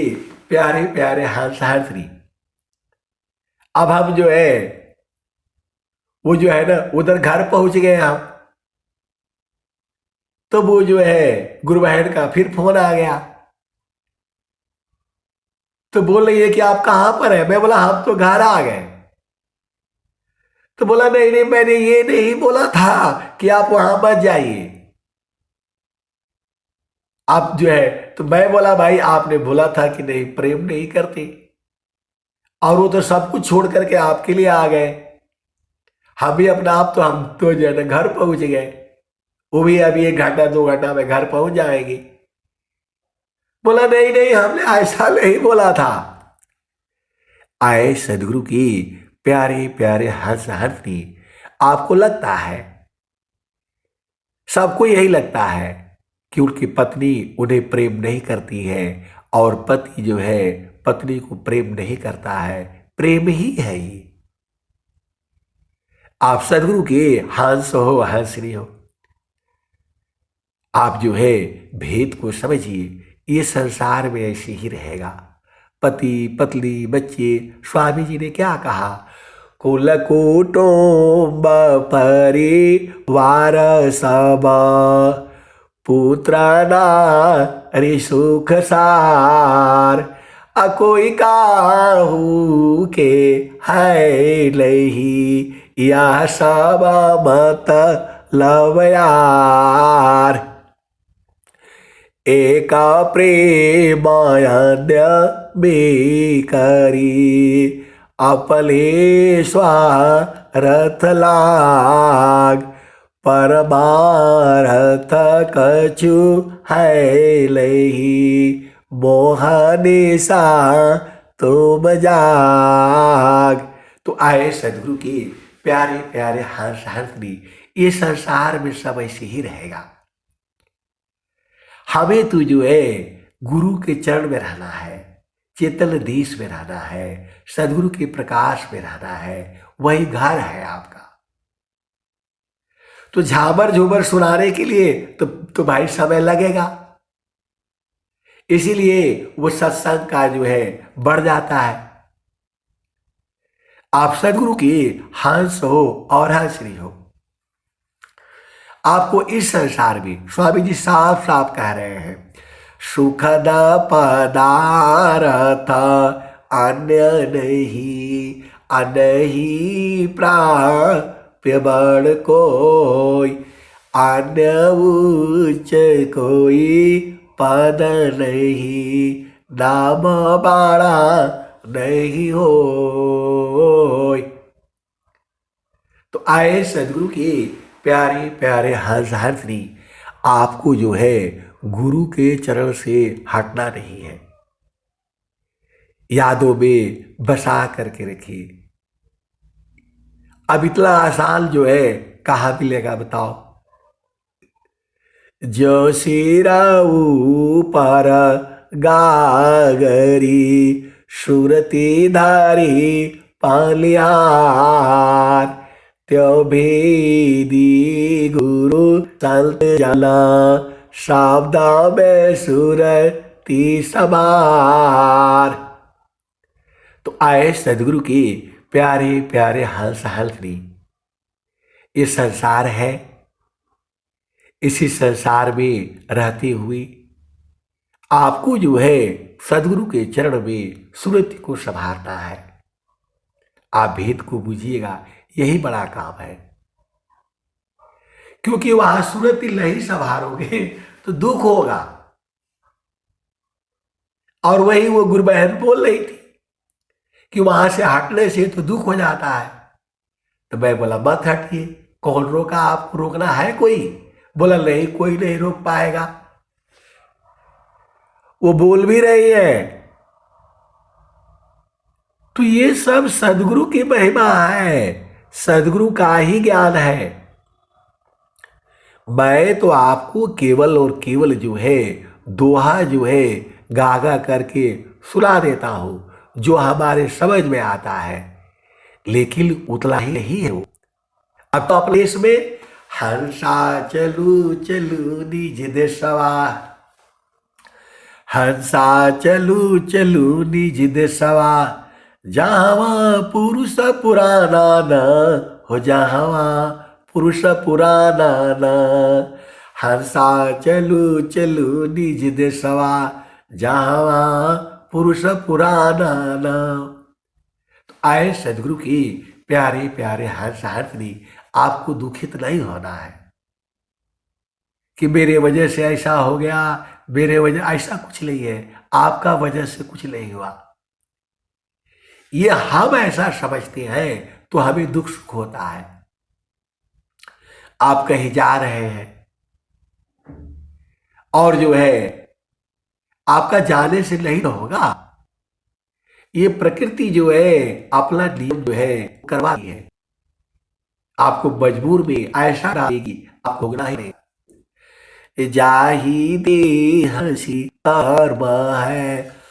S1: प्यारे प्यारे हंस हंसरी, अब हम जो है वो जो है ना उधर घर पहुंच गए हम। तो वो जो है गुरु बहन का फिर फोन आ गया, तो बोल रही है कि आप कहां पर है। मैं बोला हम तो घर आ गए। तो बोला नहीं नहीं, मैंने ये नहीं बोला था कि आप वहां मत जाइए। आप जो है तो मैं बोला भाई आपने बोला था कि नहीं प्रेम नहीं करते, और वो तो सब कुछ छोड़ करके आपके लिए आ गए। हम भी अपना आप तो हम तो जो है ना घर पहुंच गए, वो भी अभी 1 घंटा 2 घंटा में घर पहुंच जाएंगे। बोला नहीं नहीं हमने ऐसा नहीं बोला था। आए सदगुरु की प्यारे प्यारे हंस हंसनी, आपको लगता है, सबको यही लगता है कि उनकी पत्नी उन्हें प्रेम नहीं करती है, और पति जो है पत्नी को प्रेम नहीं करता है। प्रेम ही है ये। आप सदगुरु के हंस हो हंसनी हो, आप जो है भेद को समझिए। ये संसार में ऐसे ही रहेगा। पति पत्नी बच्चे, स्वामी जी ने क्या कहा, कुल कुटुंब परिवार सब, पुत्र नारी सुख सार, कोई काहू के है नहीं, यह सब मत लब यार। एक प्रेम अन्य बेकरी, अपने स्वार्थ लाग, परमार्थ कछु है नहीं, मोहनी सा तुम जाग। तो आए सदगुरु के प्यारे प्यारे हंस हंसनी, ये संसार में सब ऐसे ही रहेगा। हमें तो जो है गुरु के चरण में रहना है, चेतन देश में रहना है, सदगुरु के प्रकाश में रहना है। वही घर है आपका। तो झाबर झूबर सुनाने के लिए तो भाई समय लगेगा, इसीलिए वो सत्संग का जो है बढ़ जाता है। आप सदगुरु की हंस हो और हंसनी हो, आपको इस संसार में स्वामी जी साफ साफ कह रहे हैं, सुखद पदार्थ अन्य नहीं, अनही प्राप्य बड़ कोई, अन्य उच्च कोई पद नहीं, नाम बाड़ा नहीं हो। तो आए सदगुरु के प्यारे प्यारे हंस हंसनी, आपको जो है गुरु के चरण से हटना नहीं है। यादों में बसा करके रखिए। अब इतना आसान जो है कहाँ मिलेगा बताओ। जो सिरा ऊपर गागरी सुरती धारी पालियार त्यो भेदी गुरु संत जला शब्द में सुरती सवार। तो आए सदगुरु के प्यारे प्यारे हंस हल्करी। ये संसार है, इसी संसार में रहते हुए आपको जो है सदगुरु के चरण में सुरति को संभालना है। आप भेद को बुझिएगा, यही बड़ा काम है। क्योंकि वहां सुरति नहीं संभालोगे तो दुख होगा। और वही वो गुरु बहन बोल रही थी कि वहां से हटने से तो दुख हो जाता है। तो मैं बोला मत हटिए। कौन रोका आपको? रोकना है कोई? बोला नहीं, कोई नहीं रोक पाएगा। वो बोल भी रही है। तो ये सब सदगुरु की महिमा है, सदगुरु का ही ज्ञान है। मैं तो आपको केवल और केवल जो है दोहा जो है गागा करके सुना देता हूं जो हमारे समझ में आता है, लेकिन उतना ही नहीं है वो। अब तो अपने इसमें हंसा चलू चलू निज देशवा, हंसा चलू चलू निज देशवा, जहां पुरुष पुराना न हो, जहां पुरुष पुराना न। हंसा चलू चलू निज देशवा, जहां पुरुष पुराना न। तो आए सदगुरु की प्यारे प्यारे हंस हंसनी, आपको दुखित नहीं होना है कि मेरे वजह से ऐसा हो गया, मेरे वजह, ऐसा कुछ नहीं है। आपका वजह से कुछ नहीं हुआ। ये हम ऐसा समझते हैं तो हमें दुख सुख होता है। आप कहीं जा रहे हैं और जो है आपका जाने से नहीं होगा, ये प्रकृति जो है अपना नियम जो है करवाती है। आपको मजबूर में ऐसा डालेगी, आप भोगना ही नहीं। जाही दे हंसी कर्मा है,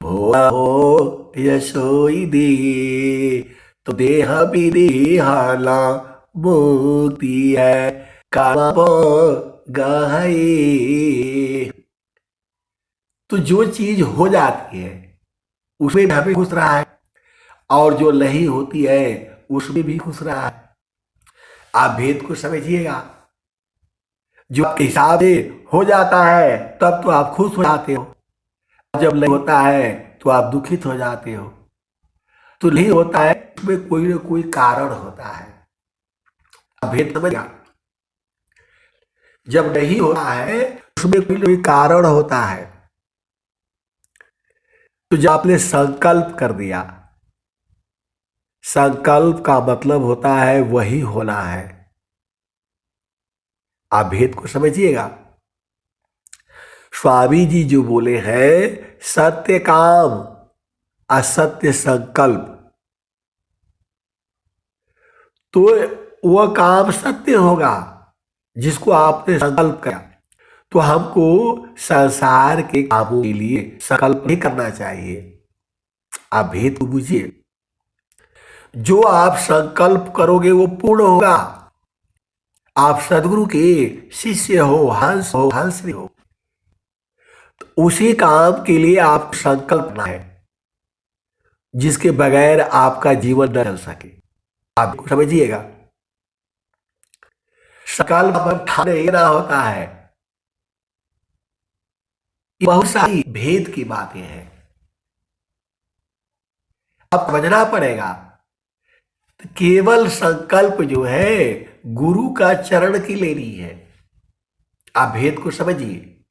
S1: हो यशोई दे, तो देह भी देहाला मुक्ति है काम गए। तो जो चीज हो जाती है उसमें भी हमें खुश रहा है, और जो नहीं होती है उसमें भी खुश रहा है। आप भेद को समझिएगा। जो आपके हिसाब से हो जाता है तब तो आप खुश हो जाते हो, जब नहीं होता है तो आप दुखित हो जाते हो। तो नहीं होता है उसमें कोई ना कोई कारण होता है। आप भेद समझिएगा। जब नहीं होता है उसमें कोई ना कोई कारण होता है। तो जब आपने संकल्प कर दिया, संकल्प का मतलब होता है वही होना है। आप भेद को समझिएगा। स्वामी जी जो बोले हैं सत्य काम असत्य संकल्प, तो वह काम सत्य होगा जिसको आपने संकल्प किया। तो हमको संसार के कामों के लिए संकल्प नहीं करना चाहिए। आप भेद को बुझिए। जो आप संकल्प करोगे वो पूर्ण होगा। आप सदगुरु के शिष्य हो, हंस हो, हंसनी हो, तो उसी काम के लिए आप संकल्प करना है जिसके बगैर आपका जीवन न चल सके। आप समझिएगा। संकल्प ठाने लेना होता है। बहुत सारी भेद की बातें हैं, अब समझना पड़ेगा। तो केवल संकल्प जो है गुरु का चरण की लेनी है। आप भेद को समझिए।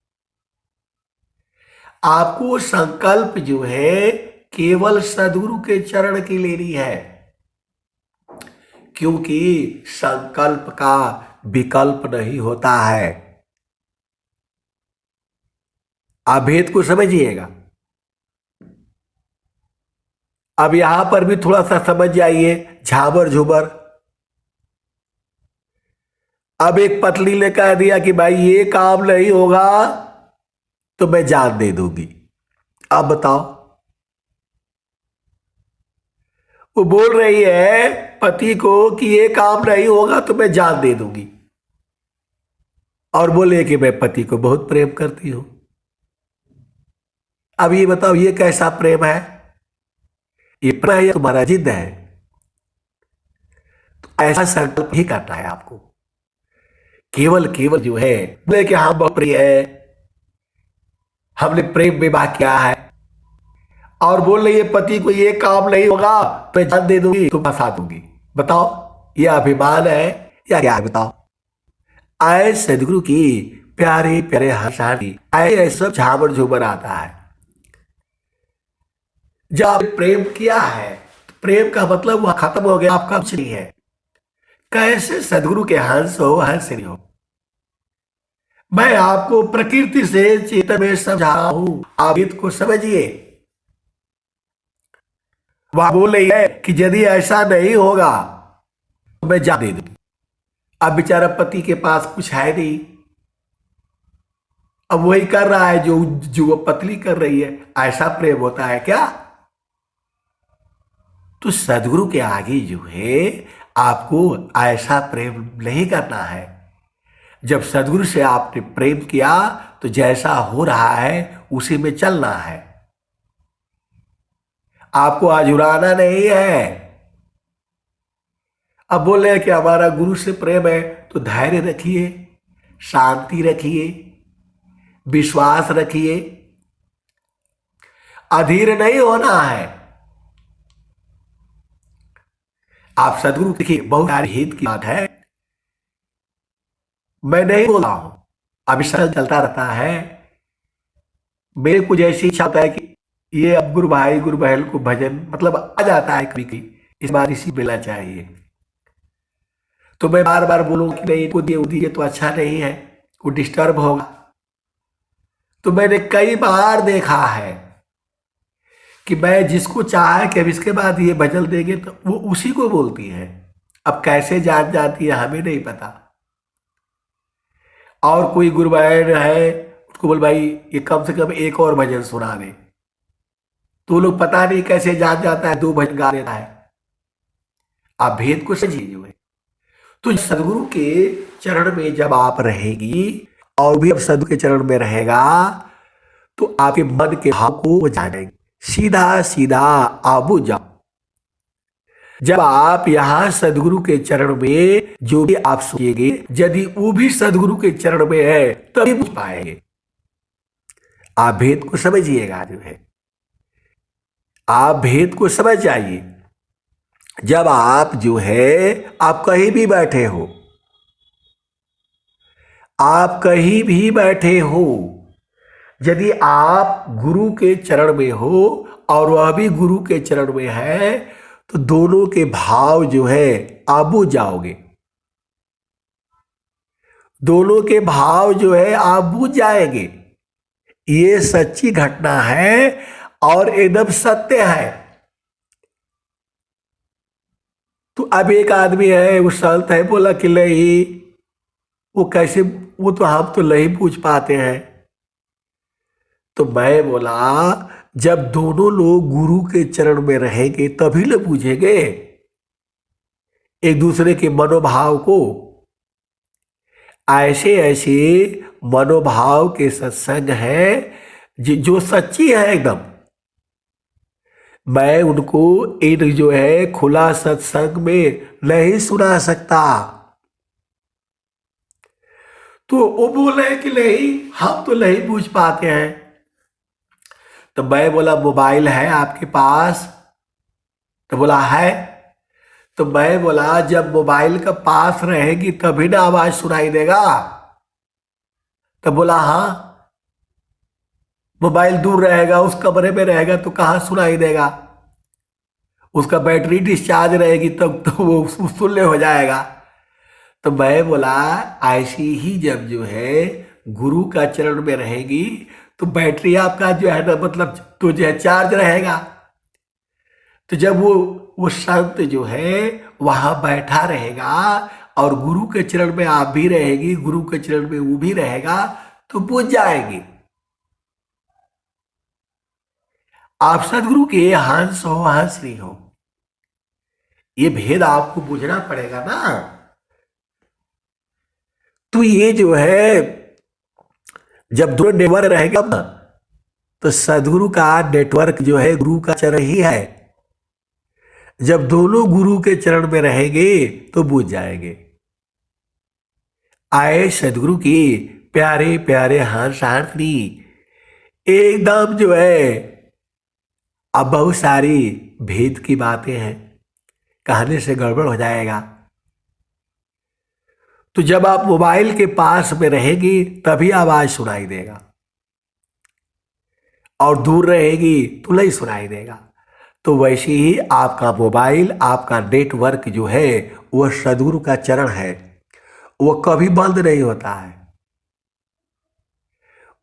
S1: आपको संकल्प जो है केवल सदगुरु के चरण की लेनी है। क्योंकि संकल्प का विकल्प नहीं होता है। आप भेद को समझिएगा। अब यहां पर भी थोड़ा सा समझ जाइए, झाबर झूबर। अब एक पतली ने कह दिया कि भाई ये काम नहीं होगा तो मैं जान दे दूंगी। अब बताओ, वो बोल रही है पति को कि ये काम नहीं होगा तो मैं जान दे दूंगी, और बोले कि मैं पति को बहुत प्रेम करती हूं। अब ये बताओ, ये कैसा प्रेम है? ये प्रेम है या तुम्हारा जिद है? तो ऐसा संकल्प ही करना है आपको। केवल केवल जो है बोले कि हाँ बहुत प्रिय है, हमने प्रेम विवाह किया है, और बोल रही है पति को ये काम नहीं होगा मैं जान दे दूंगी, तुम फंसा दूंगी। बताओ, ये अभिमान है या क्या है? बताओ। आए सदगुरु की प्यारे प्यारे हंसानी, आए सब झाबर झूबर आता है। जब आपने प्रेम किया है तो प्रेम का मतलब वह खत्म हो गया, आपका कुछ नहीं है। कैसे सदगुरु के हंस हो, हंस नहीं हो। मैं आपको प्रकृति से चेतन में समझा रहा हूं, आप इसको समझिए। वह बोल रही है कि यदि ऐसा नहीं होगा तो मैं जान दे दूंगी। अब बेचारा पति के पास कुछ है नहीं, अब वही कर रहा है जो जो वो पतली कर रही है। ऐसा प्रेम होता है क्या? तो सदगुरु के आगे जो है आपको ऐसा प्रेम नहीं करना है। जब सदगुरु से आपने प्रेम किया तो जैसा हो रहा है उसी में चलना है, आपको आजुराना नहीं है। अब बोल रहे हैं कि हमारा गुरु से प्रेम है तो धैर्य रखिए, शांति रखिए, विश्वास रखिए, अधीर नहीं होना है। आप सदगुरु देखिए, बहुत सारे हित की बात है, मैं नहीं बोल रहा हूं, अभी सरल चलता रहता है। मेरे को जैसी इच्छा होता है कि ये अब गुरु भाई गुरु बहन को भजन मतलब आ जाता है कभी कभी, इस बार इसी मिलना चाहिए, तो मैं बार बार बोलूं कि नहीं को दिए तो अच्छा नहीं है, वो डिस्टर्ब होगा। तो मैंने कई बार देखा है कि मैं जिसको चाहे कि अब इसके बाद ये भजन देंगे तो वो उसी को बोलती है। अब कैसे जान जाती है हमें नहीं पता। और कोई गुरुवार है उसको बोल भाई ये कम से कम एक और भजन सुना दे, तो लोग पता नहीं कैसे जान जाता है, दो भजन गा देता है। आप भेद को समझिए जो है। तो सदगुरु के चरण में जब आप रहेगी और भी अब सदगुरु के चरण में रहेगा तो आपके मन के भाव को वो जानेंगे, सीधा सीधा आबू जाओ। जब आप यहां सदगुरु के चरण में जो भी आप सोचिएगे, यदि वो भी सदगुरु के चरण में है तभी बुझ पाएंगे। आप भेद को समझिएगा जो है, आप भेद को समझ जाइए। जब आप जो है आप कहीं भी बैठे हो, आप कहीं भी बैठे हो, यदि आप गुरु के चरण में हो और वह भी गुरु के चरण में है तो दोनों के भाव जो है आप बुझ जाओगे, दोनों के भाव जो है आप बुझ जाएंगे। ये सच्ची घटना है और एकदम सत्य है। तो अब एक आदमी है वो संत है, बोला कि नहीं वो कैसे, वो तो हम तो नहीं पूछ पाते हैं। तो मैं बोला जब दोनों लोग गुरु के चरण में रहेंगे तभी ना पूछेंगे एक दूसरे के मनोभाव को। ऐसे ऐसे मनोभाव के सत्संग है जो सच्ची है एकदम, मैं उनको इन जो है खुला सत्संग में नहीं सुना सकता। तो वो बोले कि नहीं हम तो नहीं पूछ पाते हैं। तो मैं बोला मोबाइल है आपके पास? तो बोला है। तो मैं बोला जब मोबाइल का पास रहेगी तभी ना आवाज सुनाई देगा? तो बोला हाँ, मोबाइल दूर रहेगा उस कमरे में रहेगा तो कहां सुनाई देगा? उसका बैटरी डिस्चार्ज रहेगी तब तो वो शून्य हो जाएगा। तो मैं बोला ऐसी ही जब जो है गुरु का चरण में रहेगी तो बैटरी आपका जो है ना मतलब तो जो है चार्ज रहेगा। तो जब वो संत जो है वहां बैठा रहेगा और गुरु के चरण में आप भी रहेगी, गुरु के चरण में वो भी रहेगा, तो बुझ जाएगी। आप सदगुरु के हंस हो हंसरी हो, ये भेद आपको बुझना पड़ेगा ना। तो ये जो है जब दो नेटवर्क रहेगा ना, तो सदगुरु का नेटवर्क जो है गुरु का चरण ही है। जब दोनों गुरु के चरण में रहेंगे तो बुझ जाएंगे। आए सदगुरु की प्यारे प्यारे हंस हंसरी, एकदम जो है अब बहुत सारी भेद की बातें हैं, कहने से गड़बड़ हो जाएगा। तो जब आप मोबाइल के पास में रहेगी तभी आवाज सुनाई देगा, और दूर रहेगी तो नहीं सुनाई देगा। तो वैसे ही आपका मोबाइल, आपका नेटवर्क जो है वह सदगुरु का चरण है, वह कभी बंद नहीं होता है,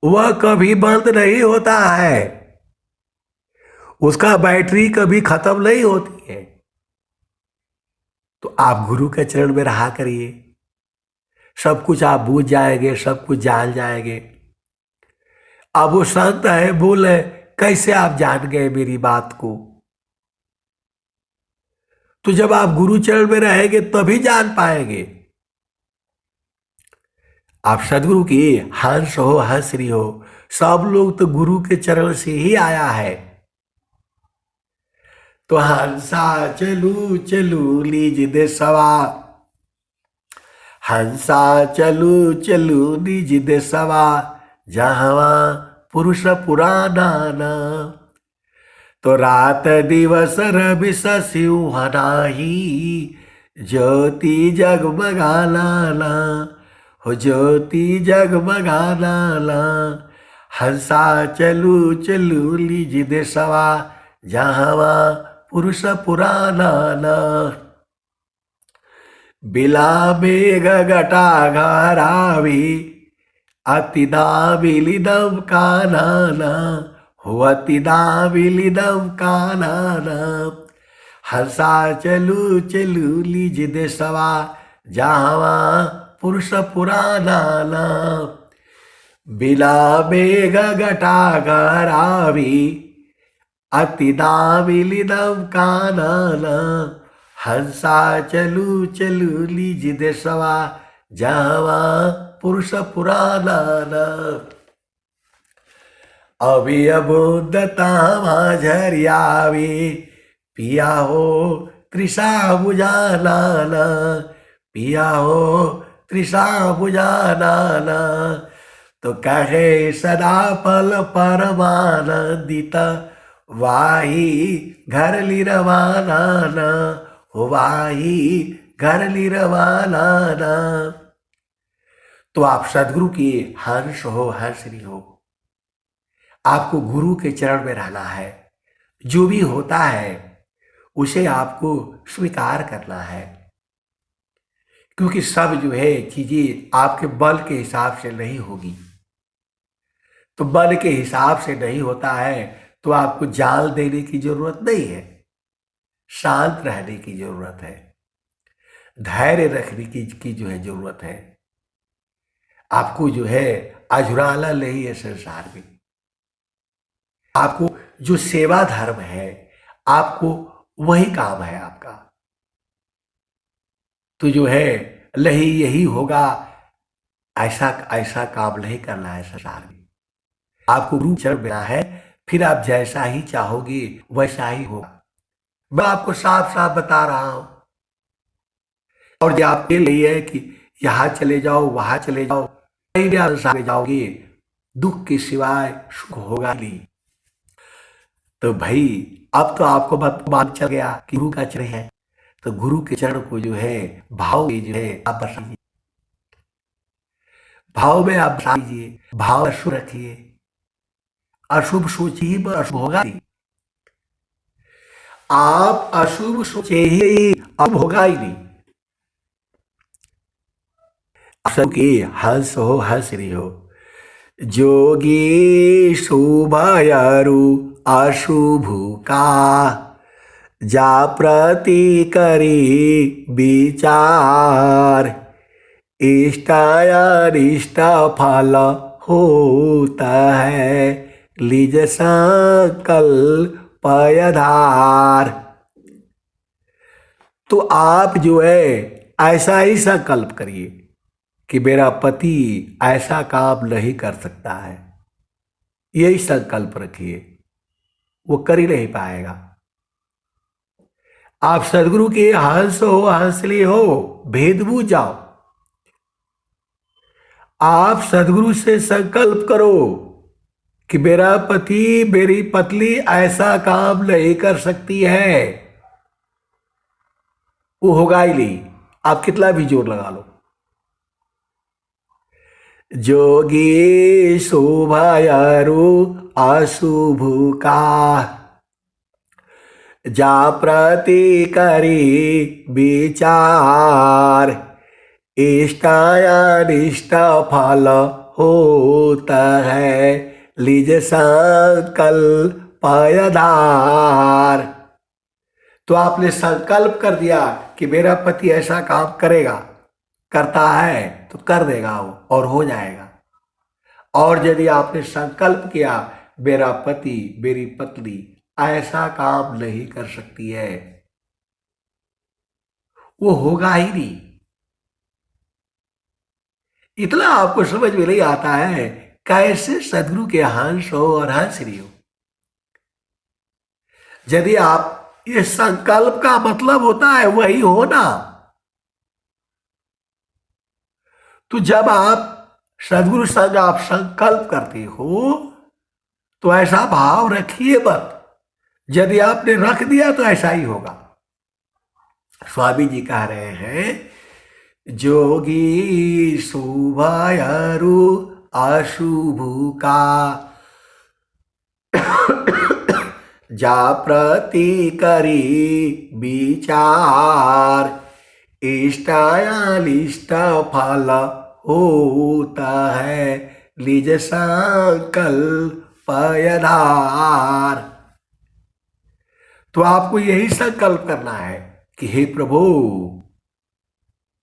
S1: वह कभी बंद नहीं होता है, उसका बैटरी कभी खत्म नहीं होती है। तो आप गुरु के चरण में रहा करिए, सब कुछ आप बूझ जाएंगे, सब कुछ जान जाएंगे। अब वो संत है, बोले कैसे आप जान गए मेरी बात को? तो जब आप गुरु चरण में रहेंगे तभी जान पाएंगे। आप सदगुरु की हंस हो हंसरी हो, सब लोग तो गुरु के चरण से ही आया है। तो हंसा चलू चलू लीज दे सवा, हंसा चलू चलू निज देसवा, जहवा पुरुष पुराना ना। तो रात दिवस रवि सिंह नाही, ज्योति जगमगा लाला, हो ज्योति जगमगा लाला। हंसा चलू चलू लीज देसवा, जहवा पुरुष पुराना ना। बिला मेघ घटा घरावी, अतिदाविलिदम कानाना, हो अतिदाविलिदम कानाना। हंसा चलू चलू लीज देसवा, जहावा पुरुष पुराना ना। बिला मेघ घटा घरावी, अतिदाविलिदम कानाना। हंसा चलू चलू लीज देसवा, जहवा पुरुष पुराना ना। अभी अबोधता माझरियावी, पिया हो तृषा बुझाना ना, पिया हो तृषा बुझाना ना। तो कहे सदा पल परमानंदित, वाही घर ली रवाना ना, हो वाही घर ली रवाना ना। तो आप सदगुरु की हंस हो हंसरी हो, आपको गुरु के चरण में रहना है। जो भी होता है उसे आपको स्वीकार करना है, क्योंकि सब जो है चीजें आपके बल के हिसाब से नहीं होगी। तो बल के हिसाब से नहीं होता है तो आपको जाल देने की जरूरत नहीं है, शांत रहने की जरूरत है, धैर्य रखने की जो है जरूरत है। आपको जो है अझुराना नहीं है संसार में। आपको जो सेवा धर्म है, आपको वही काम है आपका। तो जो है नहीं यही होगा, ऐसा ऐसा काम नहीं करना है संसार में। आपको गुरु चरण मिला है, फिर आप जैसा ही चाहोगे वैसा ही होगा। मैं आपको साफ साफ बता रहा हूं। और जो आपके लिए है कि यहां चले जाओ वहां चले जाओ, संसार में जाओगे दुख के सिवाय सुख होगा नहीं। तो भाई अब तो आपको बात चल गया कि गुरु का चरण है, तो गुरु के चरण को जो है भाव में जो है आप बसाइए, भाव में आप बसाइए, भाव अशुभ रखिए, अशुभ सोचिए पर अशुभ होगा नहीं। आप अशुभ सोचे ही अब होगा ही नहीं। सबकी हंस हो हंस रही हो। जोगी शुभयरु अशुभ का जा प्रति करी विचार इष्टायारिष्ट फल होता है लिज संकल्प आधार। तो आप जो है ऐसा ही संकल्प करिए कि मेरा पति ऐसा काम नहीं कर सकता है, यही संकल्प रखिए, वो कर ही नहीं पाएगा। आप सदगुरु के हंस हो हंसली हो, भेद बूझ जाओ। आप सदगुरु से संकल्प करो कि मेरा पति मेरी पत्नी ऐसा काम नहीं कर सकती है, वो होगा ही नहीं, आप कितना भी जोर लगा लो। जोगी शोभायारु अशुभ का जा प्रति करी विचार इष्टायानिष्ट फल होता है लिज संकल्प आधार। तो आपने संकल्प कर दिया कि मेरा पति ऐसा काम करेगा, करता है तो कर देगा वो और हो जाएगा। और यदि आपने संकल्प किया मेरा पति मेरी पत्नी ऐसा काम नहीं कर सकती है, वो होगा ही नहीं। इतना आपको समझ में नहीं आता है कैसे सदगुरु के हंस हो और हंस रही हो। यदि आप ये संकल्प का मतलब होता है वही होना, तो जब आप सदगुरु संग आप संकल्प करते हो तो ऐसा भाव रखिए मत, यदि आपने रख दिया तो ऐसा ही होगा। स्वामी जी कह रहे हैं जोगी शुभयरु अशुभ का जा प्रति करी विचार इष्टायालिष्ट फल होता है निज संकल्प आधार। तो आपको यही संकल्प करना है कि हे प्रभु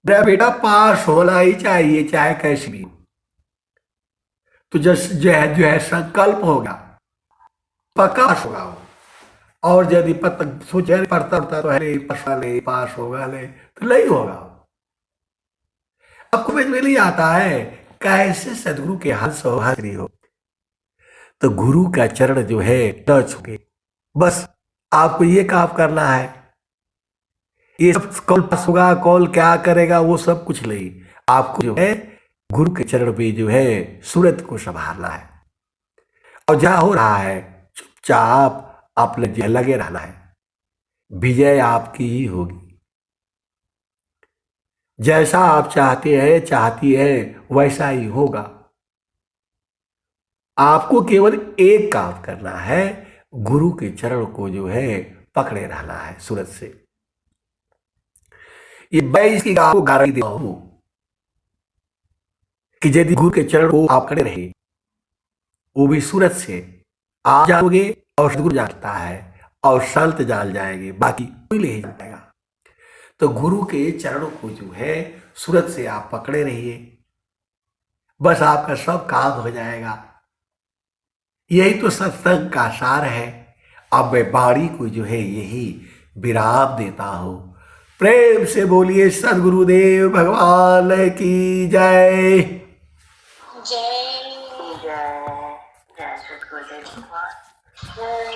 S1: मेरा बेटा पास होना ही चाहिए चाहे कैसे भी। तो जो है संकल्प होगा पक्का पास होगा वो। और यदि सोचे पढ़ता तो है पास होगा नहीं तो नहीं होगा। आपको समझ में नहीं आता है कैसे सदगुरु के हंस हो हाजिरी हो। तो गुरु का चरण जो है टच हो गए, बस आपको ये काम करना है। ये सब कौन पास होगा कौन क्या करेगा वो सब कुछ नहीं, आपको जो है गुरु के चरण पे जो है सूरत को संभालना है। और जहां हो रहा है चुपचाप अपने लगे रहना है, विजय आपकी ही होगी। जैसा आप चाहते हैं चाहती है वैसा ही होगा। आपको केवल एक काम करना है, गुरु के चरण को जो है पकड़े रहना है सूरत से। ये मैं इसकी आपको गारंटी देता हूं कि यदि गुरु के चरण को आप पकड़े रहे, वो भी सूरत से आप जाओगे और सदगुरु जानता है और संत जान जाएंगे, बाकी कोई नहीं जाएगा। तो गुरु के चरणों को जो है सूरत से आप पकड़े रहिए, बस आपका सब काम हो जाएगा। यही तो सत्संग का सार है। अब मैं वाणी को जो है यही विराम देता हूं। प्रेम से बोलिए सदगुरुदेव भगवान की जय।
S2: जय जय जय सदगुरुदेव भगवान जय।